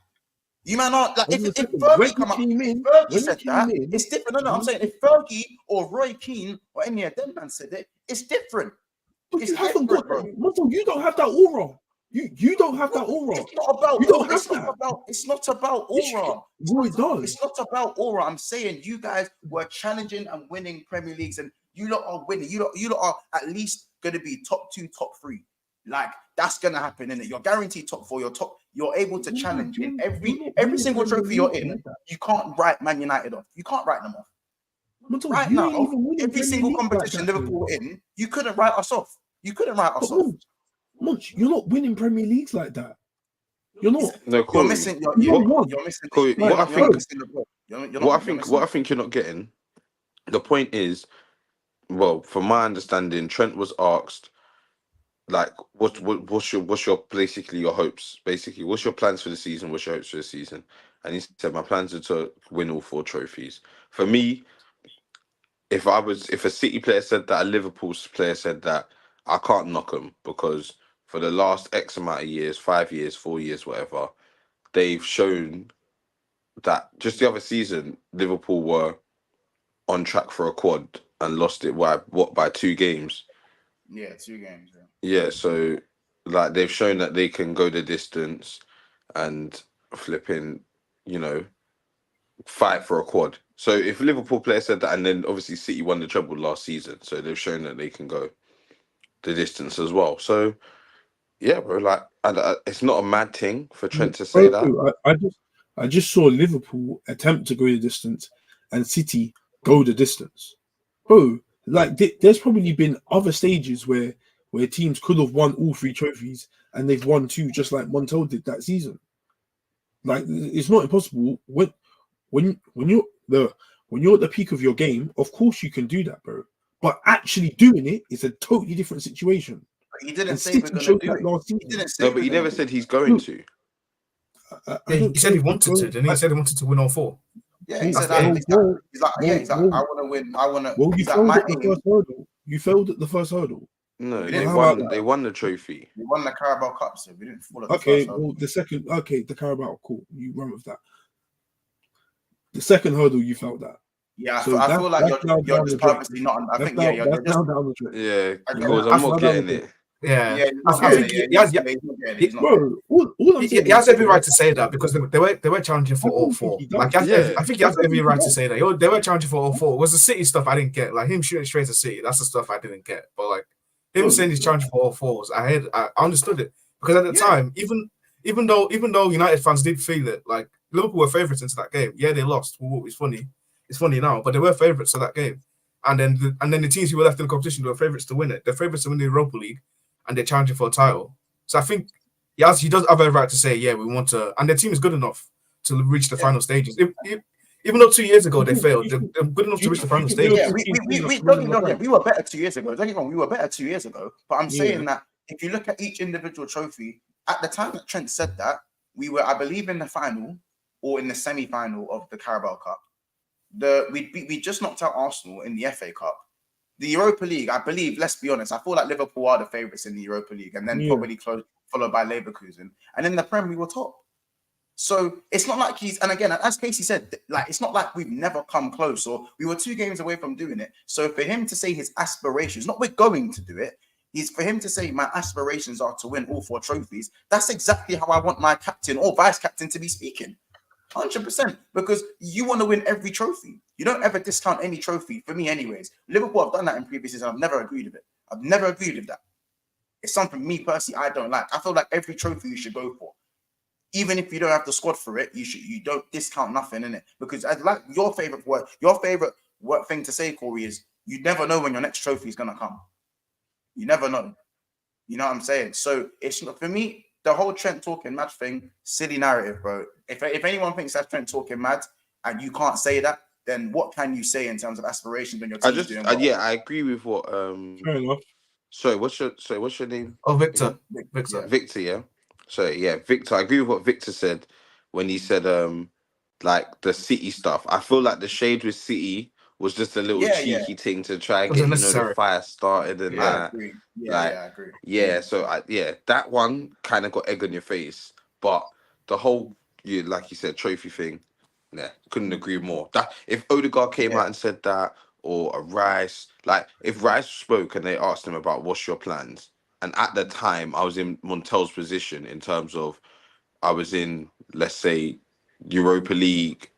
You man are like if Fergie come up, Fergie said that, it's different. No, I'm saying if Fergie or Roy Keane or any of them man said it, it's different. But you haven't got that. You don't have that aura. You don't have that aura. It's not about. You don't have that. It's not about aura. It does. It's not about aura. I'm saying you guys were challenging and winning Premier Leagues, and you lot are winning. You lot are at least going to be top 2, top 3. Like that's going to happen, innit? You're guaranteed top 4. You're able to challenge in every single trophy you're in. You can't write Man United off. You can't write them off. Right now, every single competition Liverpool were in, you couldn't write us off. You couldn't write us off. Munch, you're not winning Premier Leagues like that. You're not. No, you're missing. You're missing. What I think you're not getting. The point is, well, from my understanding, Trent was asked, like, what's your basically your hopes? Basically, what's your plans for the season? What's your hopes for the season? And he said, my plans are to win all 4 trophies. For me, if a City player said that, a Liverpool player said that, I can't knock them because for the last X amount of years, 5 years, 4 years, whatever, they've shown that just the other season, Liverpool were on track for a quad and lost it by 2 games. Yeah, 2 games. Yeah, so like they've shown that they can go the distance and flipping, fight for a quad. So if a Liverpool player said that, and then obviously City won the treble last season, so they've shown that they can go the distance as well. So yeah, bro, like it's not a mad thing for Trent to say that. I just saw Liverpool attempt to go the distance and City go the distance. Bro, like there's probably been other stages where teams could have won all 3 trophies and they've won 2, just like Montel did that season. Like it's not impossible. When you're at the peak of your game, of course you can do that, bro. But actually doing it is a totally different situation. But he didn't say we're going to do it. He didn't say no, but he never said he's going to. He said he wanted to, didn't he? He said he wanted to win all 4. Yeah, he said that. He's like, I want to win. I want to. Well, you failed at the first hurdle. You failed at the first hurdle. No, they won the trophy. We won the Carabao Cup, so we didn't fall at the Okay, first hurdle. well, the Carabao, cool. You run with that. The second hurdle, you felt that. Yeah, so I feel like you're just purposely not. I think you're just down the track. Yeah, because I'm not getting it. Yeah, I think he has every right to say that because they were challenging for all 4. Like, I think he has every right to say that. They were challenging for all 4. It was the City stuff I didn't get. Like him shooting straight to City, that's the stuff I didn't get. But like him saying he's challenging for all 4s, I understood it because at the time, even though United fans did feel it, like Liverpool were favourites into that game. Yeah, they lost. Well, it's funny now, but they were favourites to that game. And then the teams who were left in the competition were favourites to win it. They're favourites to win the Europa League. And they're challenging for a title. So I think he does have a right to say, yeah, we want to, and their team is good enough to reach the final stages. Even though 2 years ago they failed, they're good enough to reach the final stages. Yeah, we were better 2 years ago. Don't get me wrong, we were better 2 years ago. But I'm saying that if you look at each individual trophy, at the time that Trent said that, we were, I believe, in the final or in the semi-final of the Carabao Cup. We just knocked out Arsenal in the FA Cup. The Europa League, I believe, let's be honest, I feel like Liverpool are the favourites in the Europa League and then probably followed by Leverkusen. And in the Prem, we were top. So it's not like and again, as Casey said, like it's not like we've never come close or we were 2 games away from doing it. So for him to say his aspirations, not we're going to do it, is for him to say my aspirations are to win all 4 trophies. That's exactly how I want my captain or vice captain to be speaking. 100%, because you want to win every trophy. You don't ever discount any trophy, for me anyways. Liverpool have done that in previous seasons. I've never agreed with it. I've never agreed with that. It's something me personally I don't like. I feel like every trophy you should go for. Even if you don't have the squad for it, you don't discount nothing in it. Because I like your favorite thing to say, Corey, is you never know when your next trophy is gonna come. You never know. You know what I'm saying? So it's not for me. The whole Trent talking mad thing, silly narrative, bro. If anyone thinks that's Trent talking mad and you can't say that, then what can you say in terms of aspirations when your team's doing well? I agree with what. Fair enough. Sorry, what's your name? Oh, Victor. Victor, yeah. So yeah, Victor. I agree with what Victor said when he said like the City stuff. I feel like the shade with City was just a little cheeky thing to try and Was get unnecessary. the fire started and I that. agree. I agree. So that one kind of got egg on your face, but the whole like you said, trophy thing, couldn't agree more. That if Odegaard came out and said that, or a Rice, like if Rice spoke and they asked him about what's your plans, and at the time I was in Montel's position in terms of I was in, let's say, Europa League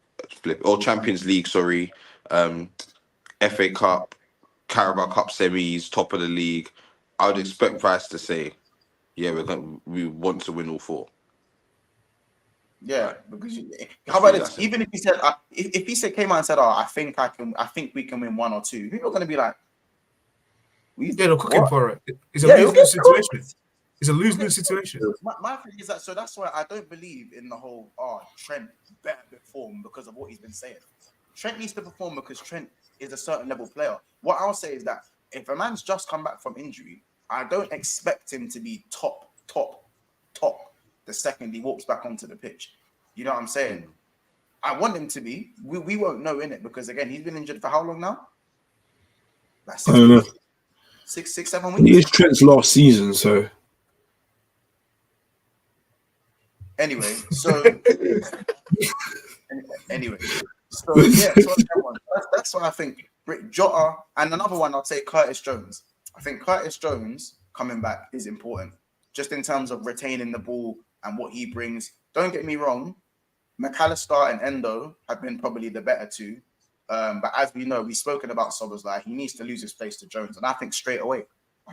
or Champions League, sorry, FA Cup, Carabao Cup semis, top of the league. I would expect Rice to say, "Yeah, we want to win all 4." Yeah, because how about this? Even if he said, if he came out and said, "Oh, I think we can win 1 or 2," people are gonna be like, they're cooking for it. It's a lose-lose situation. It's a lose-lose situation. My thing is that, so that's why I don't believe in the whole Trent better perform because of what he's been saying. Trent needs to perform because Trent is a certain level player. What I'll say is that if a man's just come back from injury, I don't expect him to be top the second he walks back onto the pitch. You know what I'm saying? I want him to be. We won't know, innit? Because again, he's been injured for how long now? Like I don't know. 6-7 weeks. It is Trent's last season, so. Anyway, so that's why I think Jota and another one. I'd say Curtis Jones. I think Curtis Jones coming back is important, just in terms of retaining the ball and what he brings. Don't get me wrong, McAllister and Endo have been probably the better two. But as we know, we've spoken about Szoboszlai. He needs to lose his place to Jones, and I think straight away. I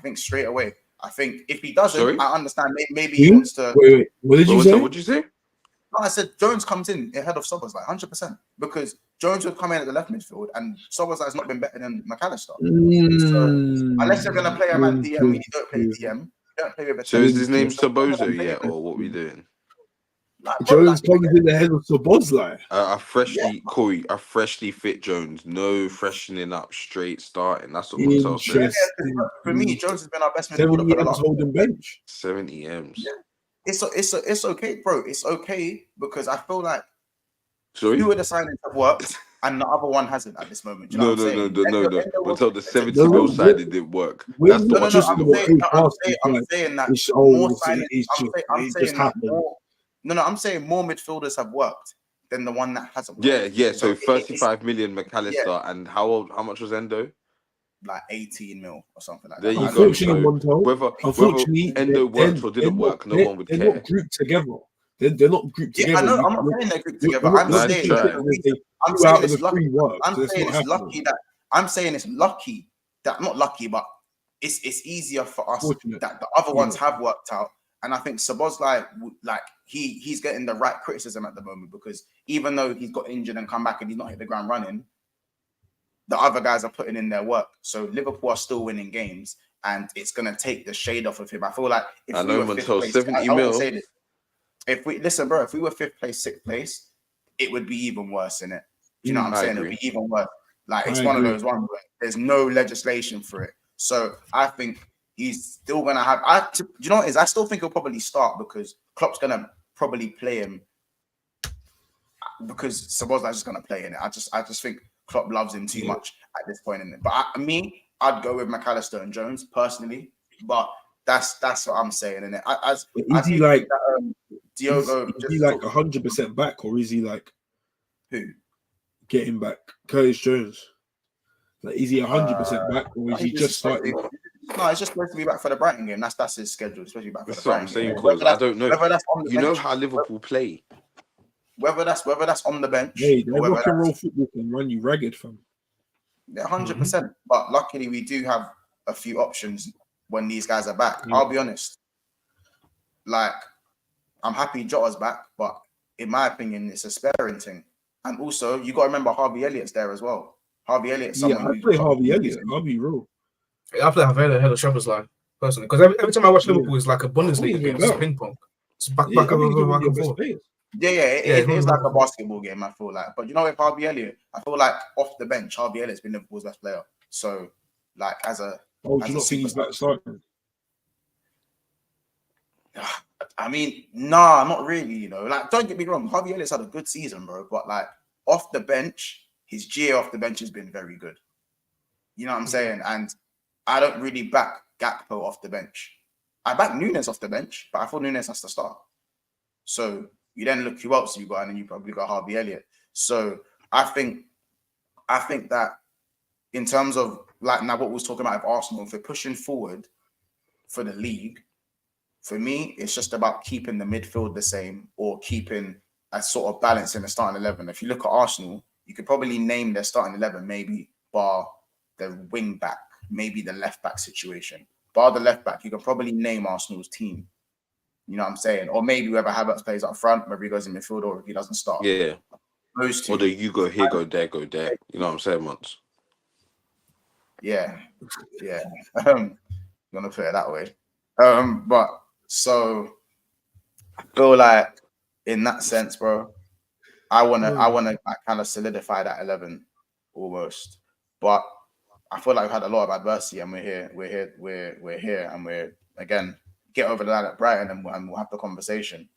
think if he doesn't, I understand. Maybe he wants to. Wait. What did you say? What did you say? No, I said Jones comes in ahead of Szoboszlai, 100%, because Jones would come in at the left midfield, and Szoboszlai has not been better than McAllister. So unless you're gonna play a man DM, when you don't play DM, you don't play with a. So is his name Sobozo yet, or what we doing? Jones comes in the head of Szoboszlai. I freshly fit Jones. No freshening up, straight starting. That's what Montel said. For me, Jones has been our best midfielder for the last holding bench. 70 M's. Yeah. It's okay, bro. It's okay because I feel like two of the signings have worked and the other one hasn't at this moment. No. Until the 70 mil side it didn't work. That's the one. I'm saying that I'm saying more midfielders have worked than the one that hasn't worked. Yeah. So 35 million McAllister, and how much was Endo? Like 18 mil or something like there that. You go. Whether Endo worked or didn't work, no one would care. They're not grouped together. They're not grouped together. I know. I'm not saying they're grouped together. I'm saying it's lucky that not lucky, but it's easier for us that the other ones have worked out. And I think Szoboszlai, like he's getting the right criticism at the moment, because even though he's got injured and come back and he's not hit the ground running, the other guys are putting in their work. So Liverpool are still winning games, and it's gonna take the shade off of him. I feel like if I we know were until 70 I mil. say this, if we were 5th place, 6th place, it would be even worse, innit? Do you know what I'm saying? It would be even worse. Like it's one of those ones where there's no legislation for it. So I think he's still gonna have. Do you know what it is? I still think he'll probably start because Klopp's gonna probably play him because Szoboszlai's just gonna play in it. I just think Klopp loves him too much at this point in it. But I'd go with McAllister and Jones personally. But that's what I'm saying. In it, is he like Diogo? Is he like 100% back, or is he like who getting back? Curtis Jones. Like, is he 100% back, or is he just starting? No, it's just supposed to be back for the Brighton game. That's his schedule. It's supposed to be back for the Brighton game. That's what I'm saying, I don't know. You know how Liverpool play. Whether that's on the bench. Hey, their rock and roll football can run you ragged, fam. Yeah, 100%. But luckily, we do have a few options when these guys are back. I'll be honest. Like, I'm happy Jota's back, but in my opinion, it's a sparing thing. And also, you got to remember Harvey Elliott's there as well. Harvey Elliott's someone I play Harvey Elliott. I'll be real. I play Harvey Elliott ahead of Szoboszlai personally, because every time I watch Liverpool, it's like a Bundesliga game. It's ping pong. It's back and forth. It is like a basketball game, I feel like. But you know, with Harvey Elliott, I feel like off the bench, Harvey Elliott's been Liverpool's best player. So, like, do you not think he's back starting? I mean, nah, not really, you know. Like, don't get me wrong, Harvey Elliott's had a good season, bro. But, like, off the bench, his GA off the bench has been very good. You know what I'm saying? And I don't really back Gakpo off the bench. I back Nunes off the bench, but I thought Nunes has to start. So you then look who else you got, and then you probably got Harvey Elliott. So I think that in terms of like now what we was talking about with Arsenal, if we're pushing forward for the league, for me, it's just about keeping the midfield the same or keeping a sort of balance in the starting 11. If you look at Arsenal, you could probably name their starting 11, maybe bar the wing back, maybe the left back situation. Bar the left back, you can probably name Arsenal's team. You know what I'm saying? Or maybe whoever Havertz plays up front, whether he goes in midfield or if he doesn't start. Yeah. Those two. Or you go here, go there, go there. You know what I'm saying, once. Yeah. I'm gonna put it that way. But so I feel like in that sense, bro, I wanna kind of solidify that 11 almost. But I feel like we've had a lot of adversity and we're here, and we're again get over that at Brighton and we'll have the conversation.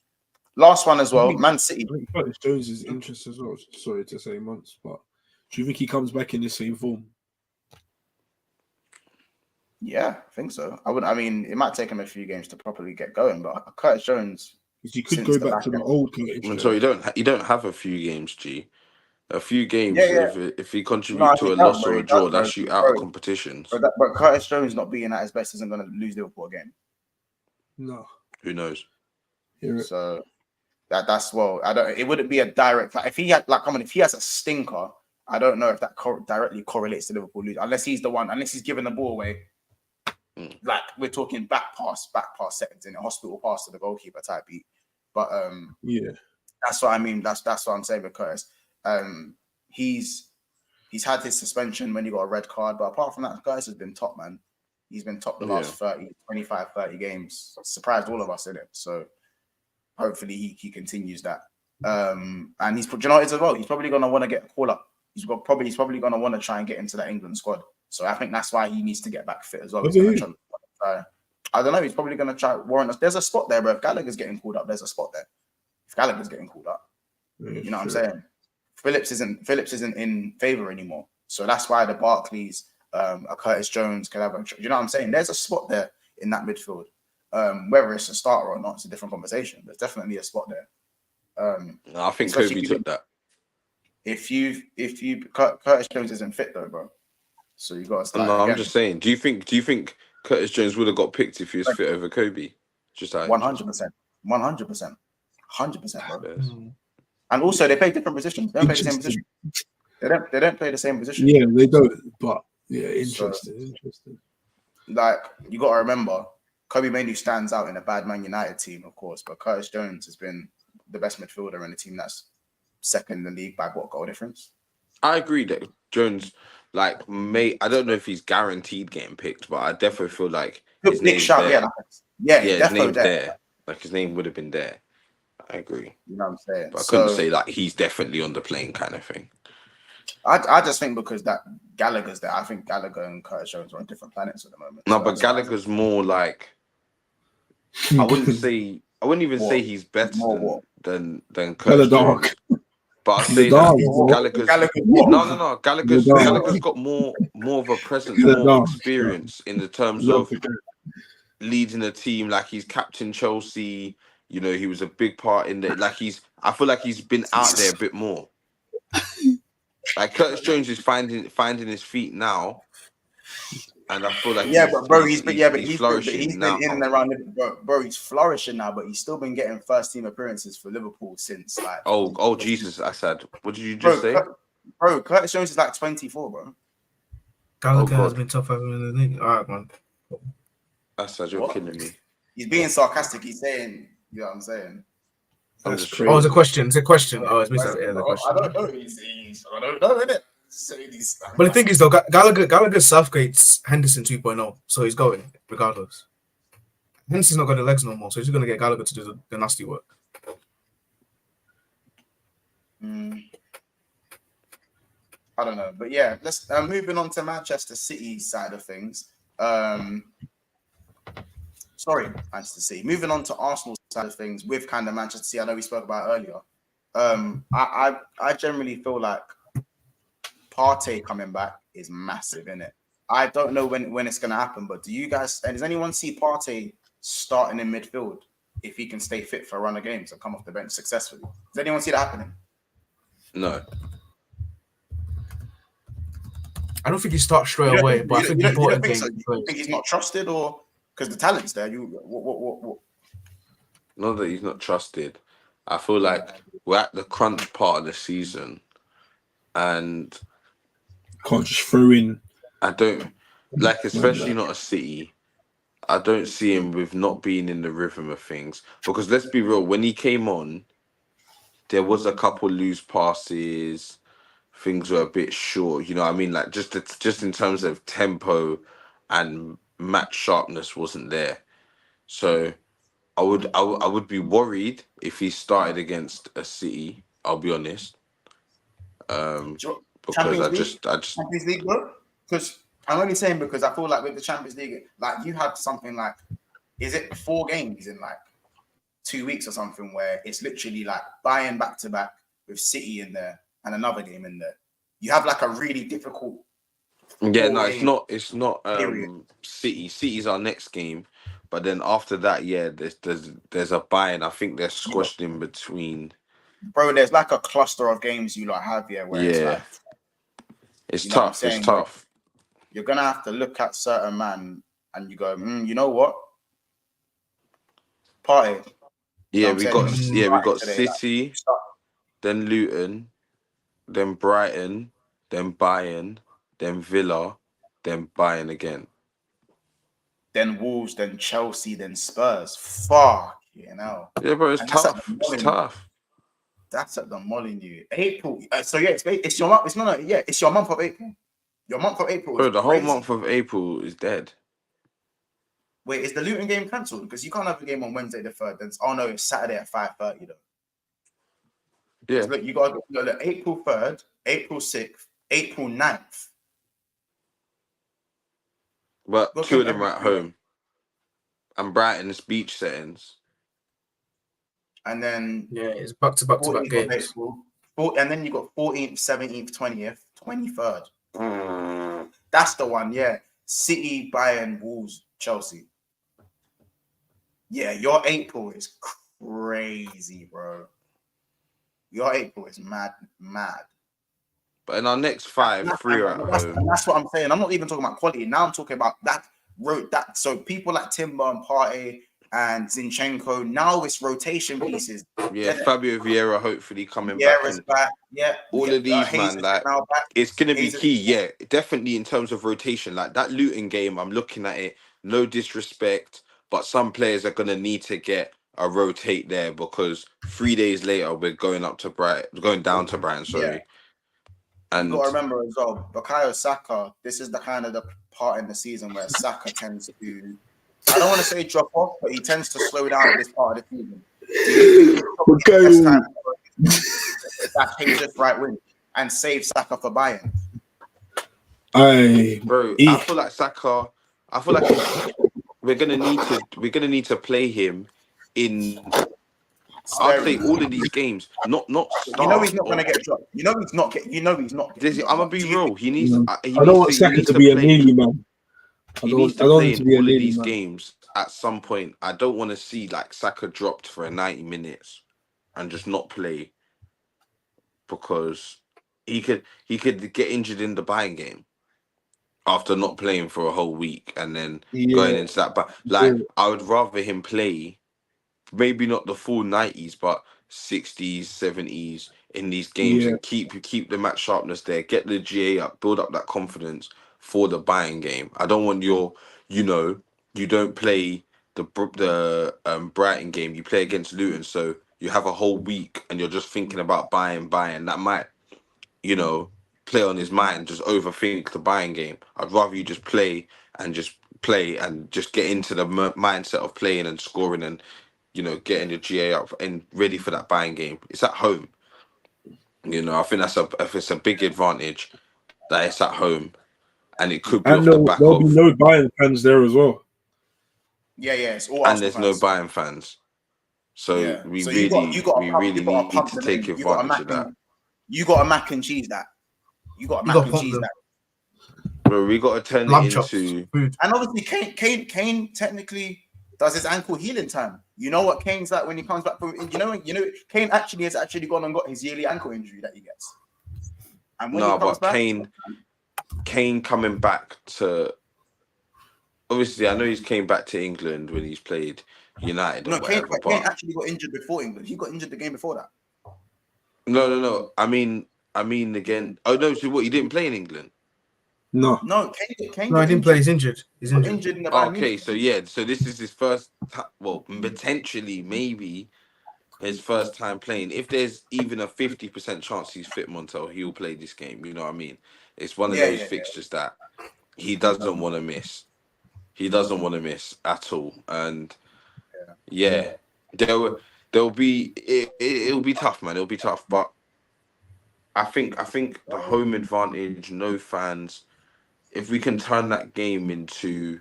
Last one as well, Man City. I think Curtis Jones is interested as well. Sorry to say months, but do you think he comes back in the same form? Yeah, I think so. I mean, it might take him a few games to properly get going, but Curtis Jones. Because he could go back to the old Curtis Jones. So you don't have a few games, G. A few games. Yeah. If he contributes to a loss or a draw, that's you out of competitions. But Curtis Jones not being at his best isn't going to lose Liverpool again. No. Who knows? So that's well. I don't. It wouldn't be a direct. Like, if he had if he has a stinker, I don't know if that directly correlates to Liverpool lose. Unless he's the one. Unless he's giving the ball away. Like we're talking back pass seconds in a hospital pass to the goalkeeper type beat. But yeah, that's what I mean. That's what I'm saying with Curtis. He's had his suspension when he got a red card, but apart from that, Curtis has been top, man. He's been top the last 25, 30 games. Surprised all of us in it. So hopefully he continues that. And he's as well. He's probably gonna want to get a call up. He's probably gonna want to try and get into that England squad. So I think that's why he needs to get back fit as well. I don't know. He's probably gonna try warrant us. There's a spot there, bro. If Gallagher's getting called up, there's a spot there. If Gallagher's getting called up, you know what I'm saying? Phillips isn't in favour anymore. So that's why the Barclays, a Curtis Jones can have you know what I'm saying? There's a spot there in that midfield. Whether it's a starter or not, it's a different conversation. There's definitely a spot there. I think Kobe took that. If Curtis Jones isn't fit though, bro. So you got to start. No, again. I'm just saying. Do you think Curtis Jones would have got picked if he was fit over Kobe? Just like 100%, 100%, 100%, bro. Yes. And also, they play different positions. They don't play the same position. They don't play the same position. Yeah, they don't. But yeah, interesting. Like you got to remember, Kobe Mainoo stands out in a bad Man United team, of course, but Curtis Jones has been the best midfielder in a team that's second in the league by what goal difference? I agree that Jones, I don't know if he's guaranteed getting picked, but I definitely feel like his name's there. His name's there. Like his name would have been there. I agree. You know what I'm saying? But I couldn't say like he's definitely on the plane kind of thing. I just think because that Gallagher's there, I think Gallagher and Curtis Jones are on different planets at the moment. No, but Gallagher's more like I wouldn't even say he's better than Curtis Jones. But I say that Gallagher's got more of a presence, more experience in the terms of leading a team. Like he's captain Chelsea. You know, he was a big part in that. I feel like he's been out there a bit more. Like Curtis Jones is finding his feet now, and I feel like he's been in and around it, bro. He's flourishing now, but he's still been getting first team appearances for Liverpool since like. Oh Jesus! I said, what did you just say? Bro, Curtis Jones is like 24, bro. Gallagher has been top ever in the league. All right, man. I said you're killing me. He's being sarcastic. He's saying, you know what I'm saying. That's crazy. Oh, it's a question. It's a question. Oh, it's me saying the question. I don't know. I don't know, innit? But the thing is, though, Gallagher's Southgate's Henderson 2.0, so he's going regardless. Henderson's not got the legs no more, so he's going to get Gallagher to do the nasty work. I don't know, but yeah, let's moving on to Manchester City side of things. Sorry, Manchester City. Moving on to Arsenal side of things with kind of Manchester City. I know we spoke about earlier. I generally feel like Partey coming back is massive, innit? I don't know when it's gonna happen, but does anyone see Partey starting in midfield if he can stay fit for a run of games and come off the bench successfully? Does anyone see that happening? No. I don't think he starts straight away, but I think he brought in games. You think he's not trusted, or because the talent's there? What? Not that he's not trusted. I feel like we're at the crunch part of the season, and can't just throw in. I don't like, especially not a City. I don't see him with not being in the rhythm of things, because let's be real. When he came on, there was a couple loose passes. Things were a bit short. You know what I mean? Like just in terms of tempo and match sharpness wasn't there. So I would be worried if he started against a City. I'll be honest. Because Champions League, bro. Because I'm only saying because I feel like with the Champions League, like you had something like, is it 4 games in like 2 weeks or something, where it's literally like Bayern back to back with City in there and another game in there. You have like a really difficult. Yeah, no, it's not. City. City's our next game. But then after that, yeah, there's a Bayern. I think they're squashed in between. Bro, there's like a cluster of games you have here where it's like, it's tough. It's tough. You're gonna have to look at certain man and you go, you know what? Partey. Yeah, we got City, then Luton, then Brighton, then Bayern, then Villa, then Bayern again. Then Wolves, then Chelsea, then Spurs. Fuck, you know. Yeah, bro, it's tough. It's tough. That's at the Molyneux. April. So yeah, it's your month. It's your month of April. Your month of April. Bro, the whole month of April is dead. Wait, is the Luton game cancelled? Because you can't have a game on Wednesday the 3rd. Then no, it's Saturday at 5:30 though. Yeah. Look, you got April 3rd, April 6th, April 9th. But 2 of them are at home. And Brighton's beach settings. And then it's back to back games. April, and then you got 14th, 17th, 20th, 23rd. That's the one, yeah. City, Bayern, Wolves, Chelsea. Yeah, your April is crazy, bro. Your April is mad. But in our next 5, 3 are at home. That's what I'm saying. I'm not even talking about quality. Now I'm talking about that. So people like Timber and Partey and Zinchenko, now it's rotation pieces. Yeah, Fabio Vieira hopefully coming back. Yeah. All of these, man, like, it's going to be key. Yeah, definitely in terms of rotation. Like that Luton game, I'm looking at it, no disrespect, but some players are going to need to get a rotate there, because 3 days later, we're going down to Brighton, sorry. Yeah. And you got to remember as well, Bukayo Saka, this is the kind of the part in the season where Saka tends to, I don't want to say drop off, but he tends to slow down at this part of the season. Do you think that he just right wing and save Saka for Bayern? I feel like Saka. I feel like we're gonna need to play him in. I'll say all of these games, not. Start. You know he's not gonna get dropped. You know he's not. I'm gonna be real. He needs. I don't want Saka to be a mealy man. He needs to play in all of these games at some point. I don't want to see like Saka dropped for 90 minutes and just not play, because he could get injured in the Bayern game after not playing for a whole week and then going into that. But I would rather him play, maybe not the full 90s, but 60s, 70s in these games and keep the match sharpness there, get the GA up, build up that confidence for the Bayern game. I don't want you don't play the Brighton game, you play against Luton, so you have a whole week and you're just thinking about Bayern. That might, play on his mind, just overthink the Bayern game. I'd rather you just play and just get into the mindset of playing and scoring and, getting your GA up and ready for that Bayern game. It's at home. I think it's a big advantage that it's at home. And it could be off the back there'll be no Bayern fans there as well. Yeah, it's all. And there's no Bayern fans, so we really need to take advantage of that. You got to mac and cheese that. You got mac and cheese. Bro, we got to turn it into food. And obviously, Kane technically does his ankle healing time. You know what Kane's like when he comes back from. You know, Kane has actually gone and got his yearly ankle injury that he gets. And when he comes back, Kane coming back to. Obviously, I know he's came back to England when he's played United. No, or whatever, Kane actually got injured before England. He got injured the game before that. No. I mean again. Oh no! So what? He didn't play in England. No, Kane. No, he didn't play. He's injured. He's injured. In the Bayern Okay, so yeah, so this is his first. Potentially, maybe his first time playing. If there's even a 50% chance he's fit, Montel, he'll play this game. You know what I mean? It's one of those fixtures that he doesn't want to miss. He doesn't want to miss at all, and there'll be it'll be tough, man. It'll be tough, but I think the home advantage, no fans. If we can turn that game into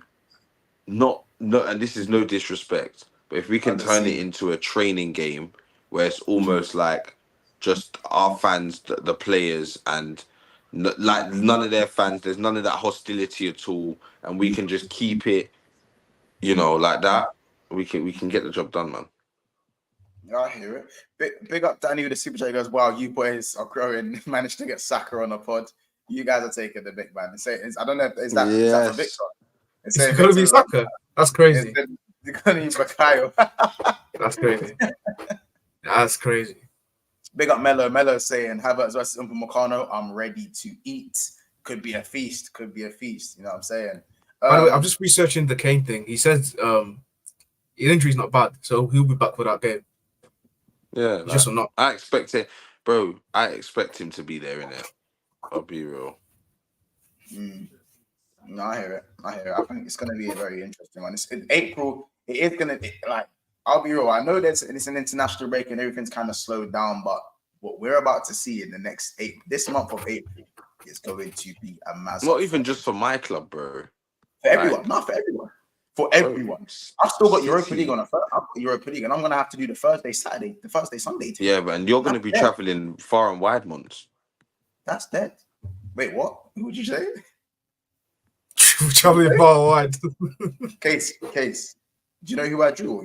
not, and this is no disrespect, but if we can turn it into a training game where it's almost like just our fans, the players, and like none of their fans, there's none of that hostility at all, and we can just keep it, like that. We can get the job done, man. Yeah, I hear it. Big up Danny with the super chat. He goes, wow, you boys are growing. Managed to get Saka on the pod. You guys are taking the big man. I don't know if is that for Victor. It's going to be Saka. That's crazy. It's going to be Bakayo. That's crazy. That's crazy. Big up Mello. Mello saying, Havertz versus Upamecano. I'm ready to eat. Could be a feast. You know what I'm saying? By the way, I'm just researching the Kane thing. He says his injury's not bad, so he'll be back for that game. Yeah. Just or not. I expect it, bro. I expect him to be there in it. I'll be real. No, I hear it. I think it's going to be a very interesting one. It's in April. It is going to be like, I'll be real. I know it's an international break and everything's kind of slowed down, but what we're about to see in the next this month of April is going to be a massive. Not even just for my club, bro. For everyone, not for everyone. For everyone. I've still got Europa League on I've got Europa League, and I'm going to have to do the Thursday, Sunday team. Yeah, but and you're going to be traveling far and wide, months. That's dead. Wait, what? Who would you say? Traveling far and wide. Case. Do you know who I drew? Or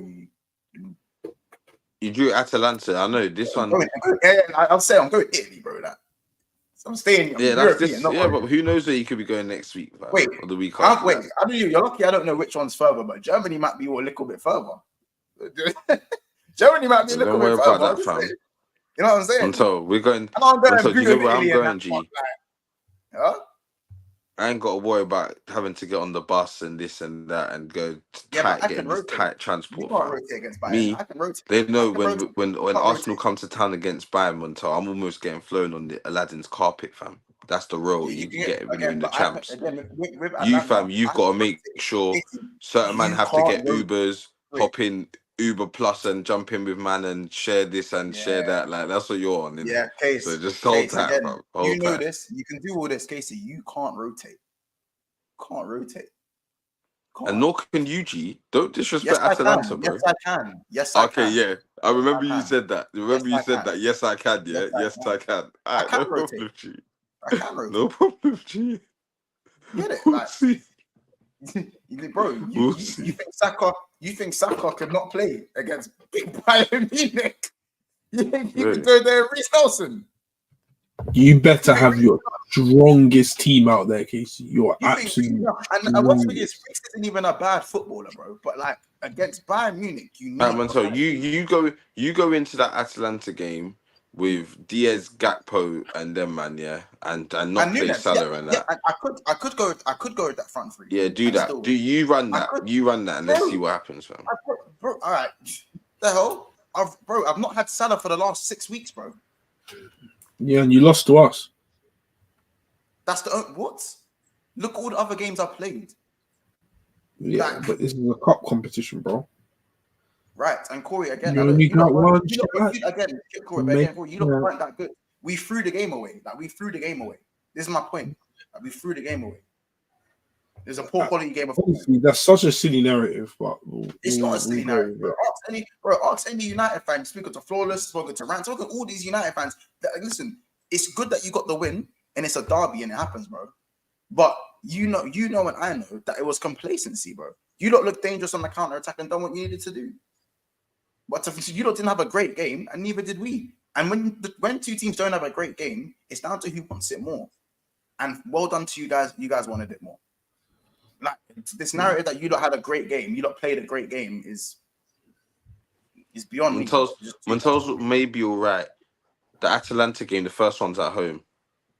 you drew Atalanta. I know this one. I'll say I'm going to Italy, bro. I'm staying. But who knows where you could be going next week? Wait, or the week after. Wait. I know you're lucky. I don't know which one's further, but Germany might be a little bit further. Germany might be a little bit further. That, fam. You know what I'm saying? Until we're going. Until you know where I'm going, G. Huh? I ain't got to worry about having to get on the bus and this and that and go getting this tight transport. You can't rotate against Bayern. Me, I can rotate. they know when Arsenal come to town against Bayern, Montel, I'm almost getting flown on the Aladdin's carpet, fam. That's the role you can get when you're in the champs. You've got to make sure certain men have to get Ubers, hop in Uber Plus and jump in with man and share this and share that. Like that's what you're on. Yeah, Case. So just hold tight, bro. You know this. You can do all this, Casey. You can't rotate. And nor can you, G. Don't disrespect Atalanta, bro. Yes, I can. Yes, I can. Okay, yeah. I remember you said that. You said that. Yes, I can. Yeah. Yes, I can. I can no rotate. problem, G. I can rotate. No problem, G. Get it? Like, bro, you think Saka could not play against big Bayern Munich? You think you could go there, Reece Nelson? You better have your strongest team out there, Casey. You're absolutely. And what's the Reece isn't even a bad footballer, bro. But like against Bayern Munich, you know. So you go into that Atalanta game with Diaz, Gakpo, and them, man, yeah, and not play Salah and that. I could go with that front three. Yeah, do that. Do you run that? You run that, and let's see what happens, fam. Bro, all right. The hell, I've not had Salah for the last 6 weeks, bro. Yeah, and you lost to us. That's the what? Look at all the other games I played. Yeah, but this is a cup competition, bro. Right, and Corey again. You look weren't that good. We threw the game away. This is my point. Like, we threw the game away. There's a poor quality game of football. That's such a silly narrative, but it's not a silly narrative. Ask any United fan. Speaking to Flawless, spoken to Rant, spoken to all these United fans. Listen, it's good that you got the win, and it's a derby and it happens, bro. But you know, and I know that it was complacency, bro. You don't look dangerous on the counter attack and done what you needed to do. But you didn't have a great game, and neither did we. And when two teams don't have a great game, it's down to who wants it more. And well done to you guys. You guys wanted it more. Like this narrative that you don't had a great game, you don't played a great game is beyond me. Montel's maybe all right. The Atalanta game, the first one's at home.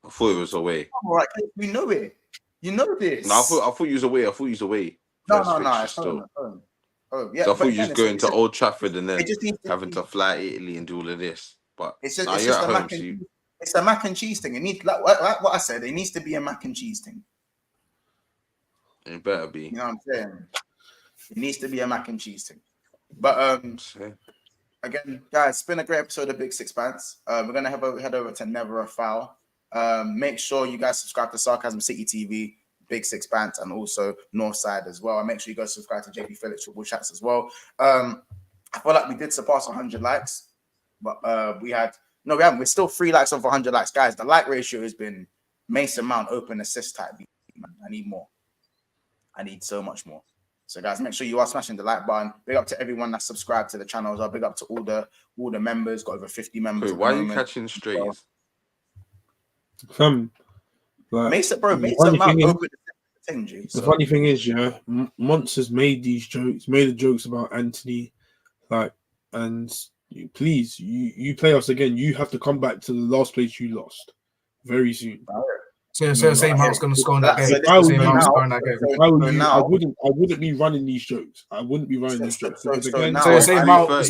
I thought it was away. All right, we know it. You know this. No, I thought you was away. No. Oh, yeah. So I thought you was going to Old Trafford and then having to fly Italy and do all of this. But it's just it's a mac and cheese thing. It needs like what I said. It needs to be a mac and cheese thing. It better be. You know what I'm saying? It needs to be a mac and cheese thing. But again, guys, it's been a great episode of Big Sixpence. We're gonna head over to Never a Foul. Make sure you guys subscribe to Sarcasm City TV, Big Sixpence, and also Northside as well. And make sure you guys subscribe to JP Phillips Football Chats as well. I feel like we did surpass 100 likes, but we haven't. We're still 3 likes off 100 likes, guys. The like ratio has been Mason Mount open assist type. Man. I need more. I need so much more. So, guys, make sure you are smashing the like button. Big up to everyone that's subscribed to the channel as well. Big up to all the members. Got over 50 members. Wait, why are you catching strays? Mason Mount open thing, G. The funny thing is, yeah, Monsters made these jokes, made the jokes about Anthony, and please, you play us again. You have to come back to the last place you lost very soon. So say Mount's going to score in that game. I wouldn't be running these jokes. I wouldn't be running these jokes. So say Mount is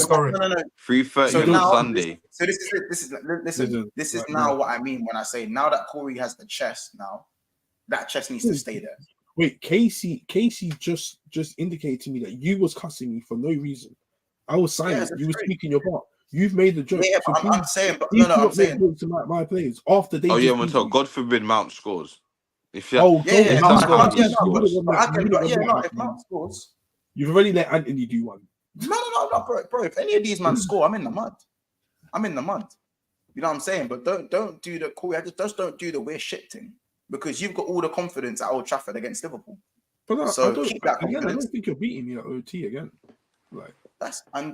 scoring. 3:30 on Sunday. So this is now what I mean when I say now that Corey has the chest. Now that chest needs to stay there. Wait, Casey just indicated to me that you was cussing me for no reason. I was silent. You were speaking your part. You've made the joke. Yeah, so I'm saying, but I'm saying to my players after they. Oh yeah, Montel. God forbid Mount scores. If Mount scores, you've already let Anthony do one. No, bro. If any of these men score, I'm in the mud. You know what I'm saying? But don't do the Corey. Just don't do the weird shit thing because you've got all the confidence at Old Trafford against Liverpool. But so keep that confidence. I don't think you're beating me at OT again. Like. I'm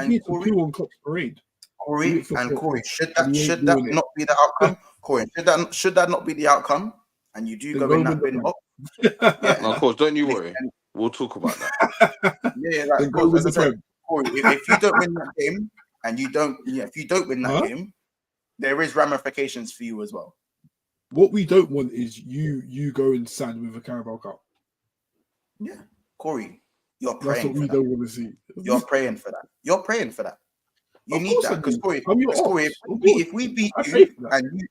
here to do on Klopp's parade. Corey, should that not be the outcome? Corey, should that not be the outcome? And you do go in that bin box. No, of course, don't you worry. We'll talk about that. Corey, if you don't win that game, and if you don't win that game, there is ramifications for you as well. What we don't want is you going sad with a Carabao Cup. Yeah, Corey. You're praying. That's what we don't want to see. You're praying for that. You need that because Corey,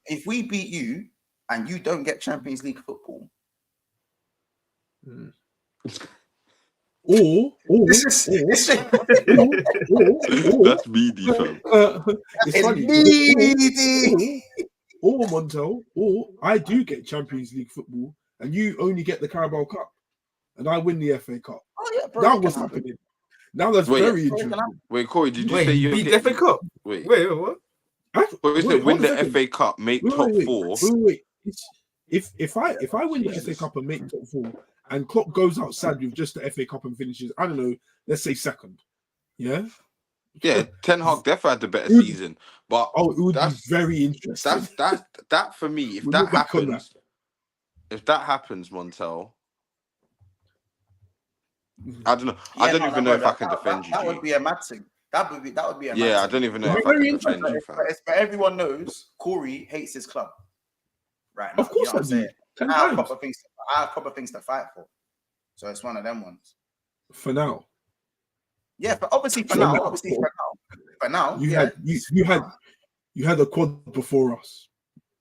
if we beat you and you don't get Champions League football, or that's meaty, fam. It's funny. Or Montel, or I do get Champions League football and you only get the Carabao Cup. And I win the FA Cup. Oh yeah, bro. That was happening. Now that's very interesting. Wait, Corey, did you say you beat the FA Cup? Wait, what? Win the FA Cup, make top 4. Wait. If I win the FA Cup and make top 4, and Klopp goes outside with just the FA Cup and finishes, I don't know, let's say second. Yeah. Yeah, Ten Hag definitely had the better season, but it would be very interesting. That for me, if that happens, Montel. I don't know. I don't even know if I can defend you. That would be a mad thing. That would be a mad thing. I don't even know if I can defend you, fam. But everyone knows Corey hates his club. Right now. Of course, I do. I have proper things to fight for. So it's one of them ones. For now. Yeah, but obviously for now. For now. You had a quad before us.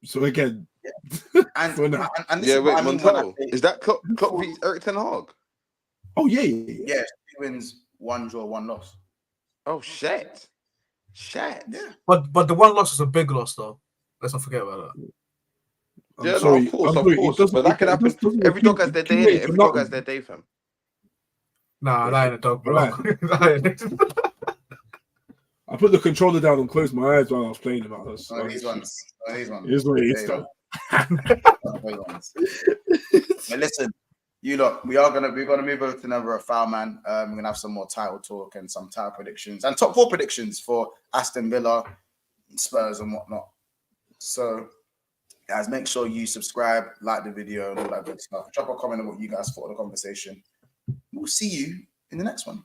So again. Yeah. And this is wait, Montel. Is that Klopp beats Eric Ten Hag? Oh yeah. Yeah, 2 wins, 1 draw, 1 loss. Oh shit. Yeah. But the 1 loss is a big loss though. Let's not forget about that. Of course. But that can happen. Every dog has their day. Every dog has their day, fam. Nah, that ain't a dog, bro. I put the controller down and closed my eyes while I was playing about this. These ones. Here's what it is, though. But listen, you lot, we're gonna move over to another foul man. We're gonna have some more title talk and some title predictions and top 4 predictions for Aston Villa, Spurs, and whatnot. So, guys, make sure you subscribe, like the video, and all that good stuff. Drop a comment on what you guys thought of the conversation. We'll see you in the next one.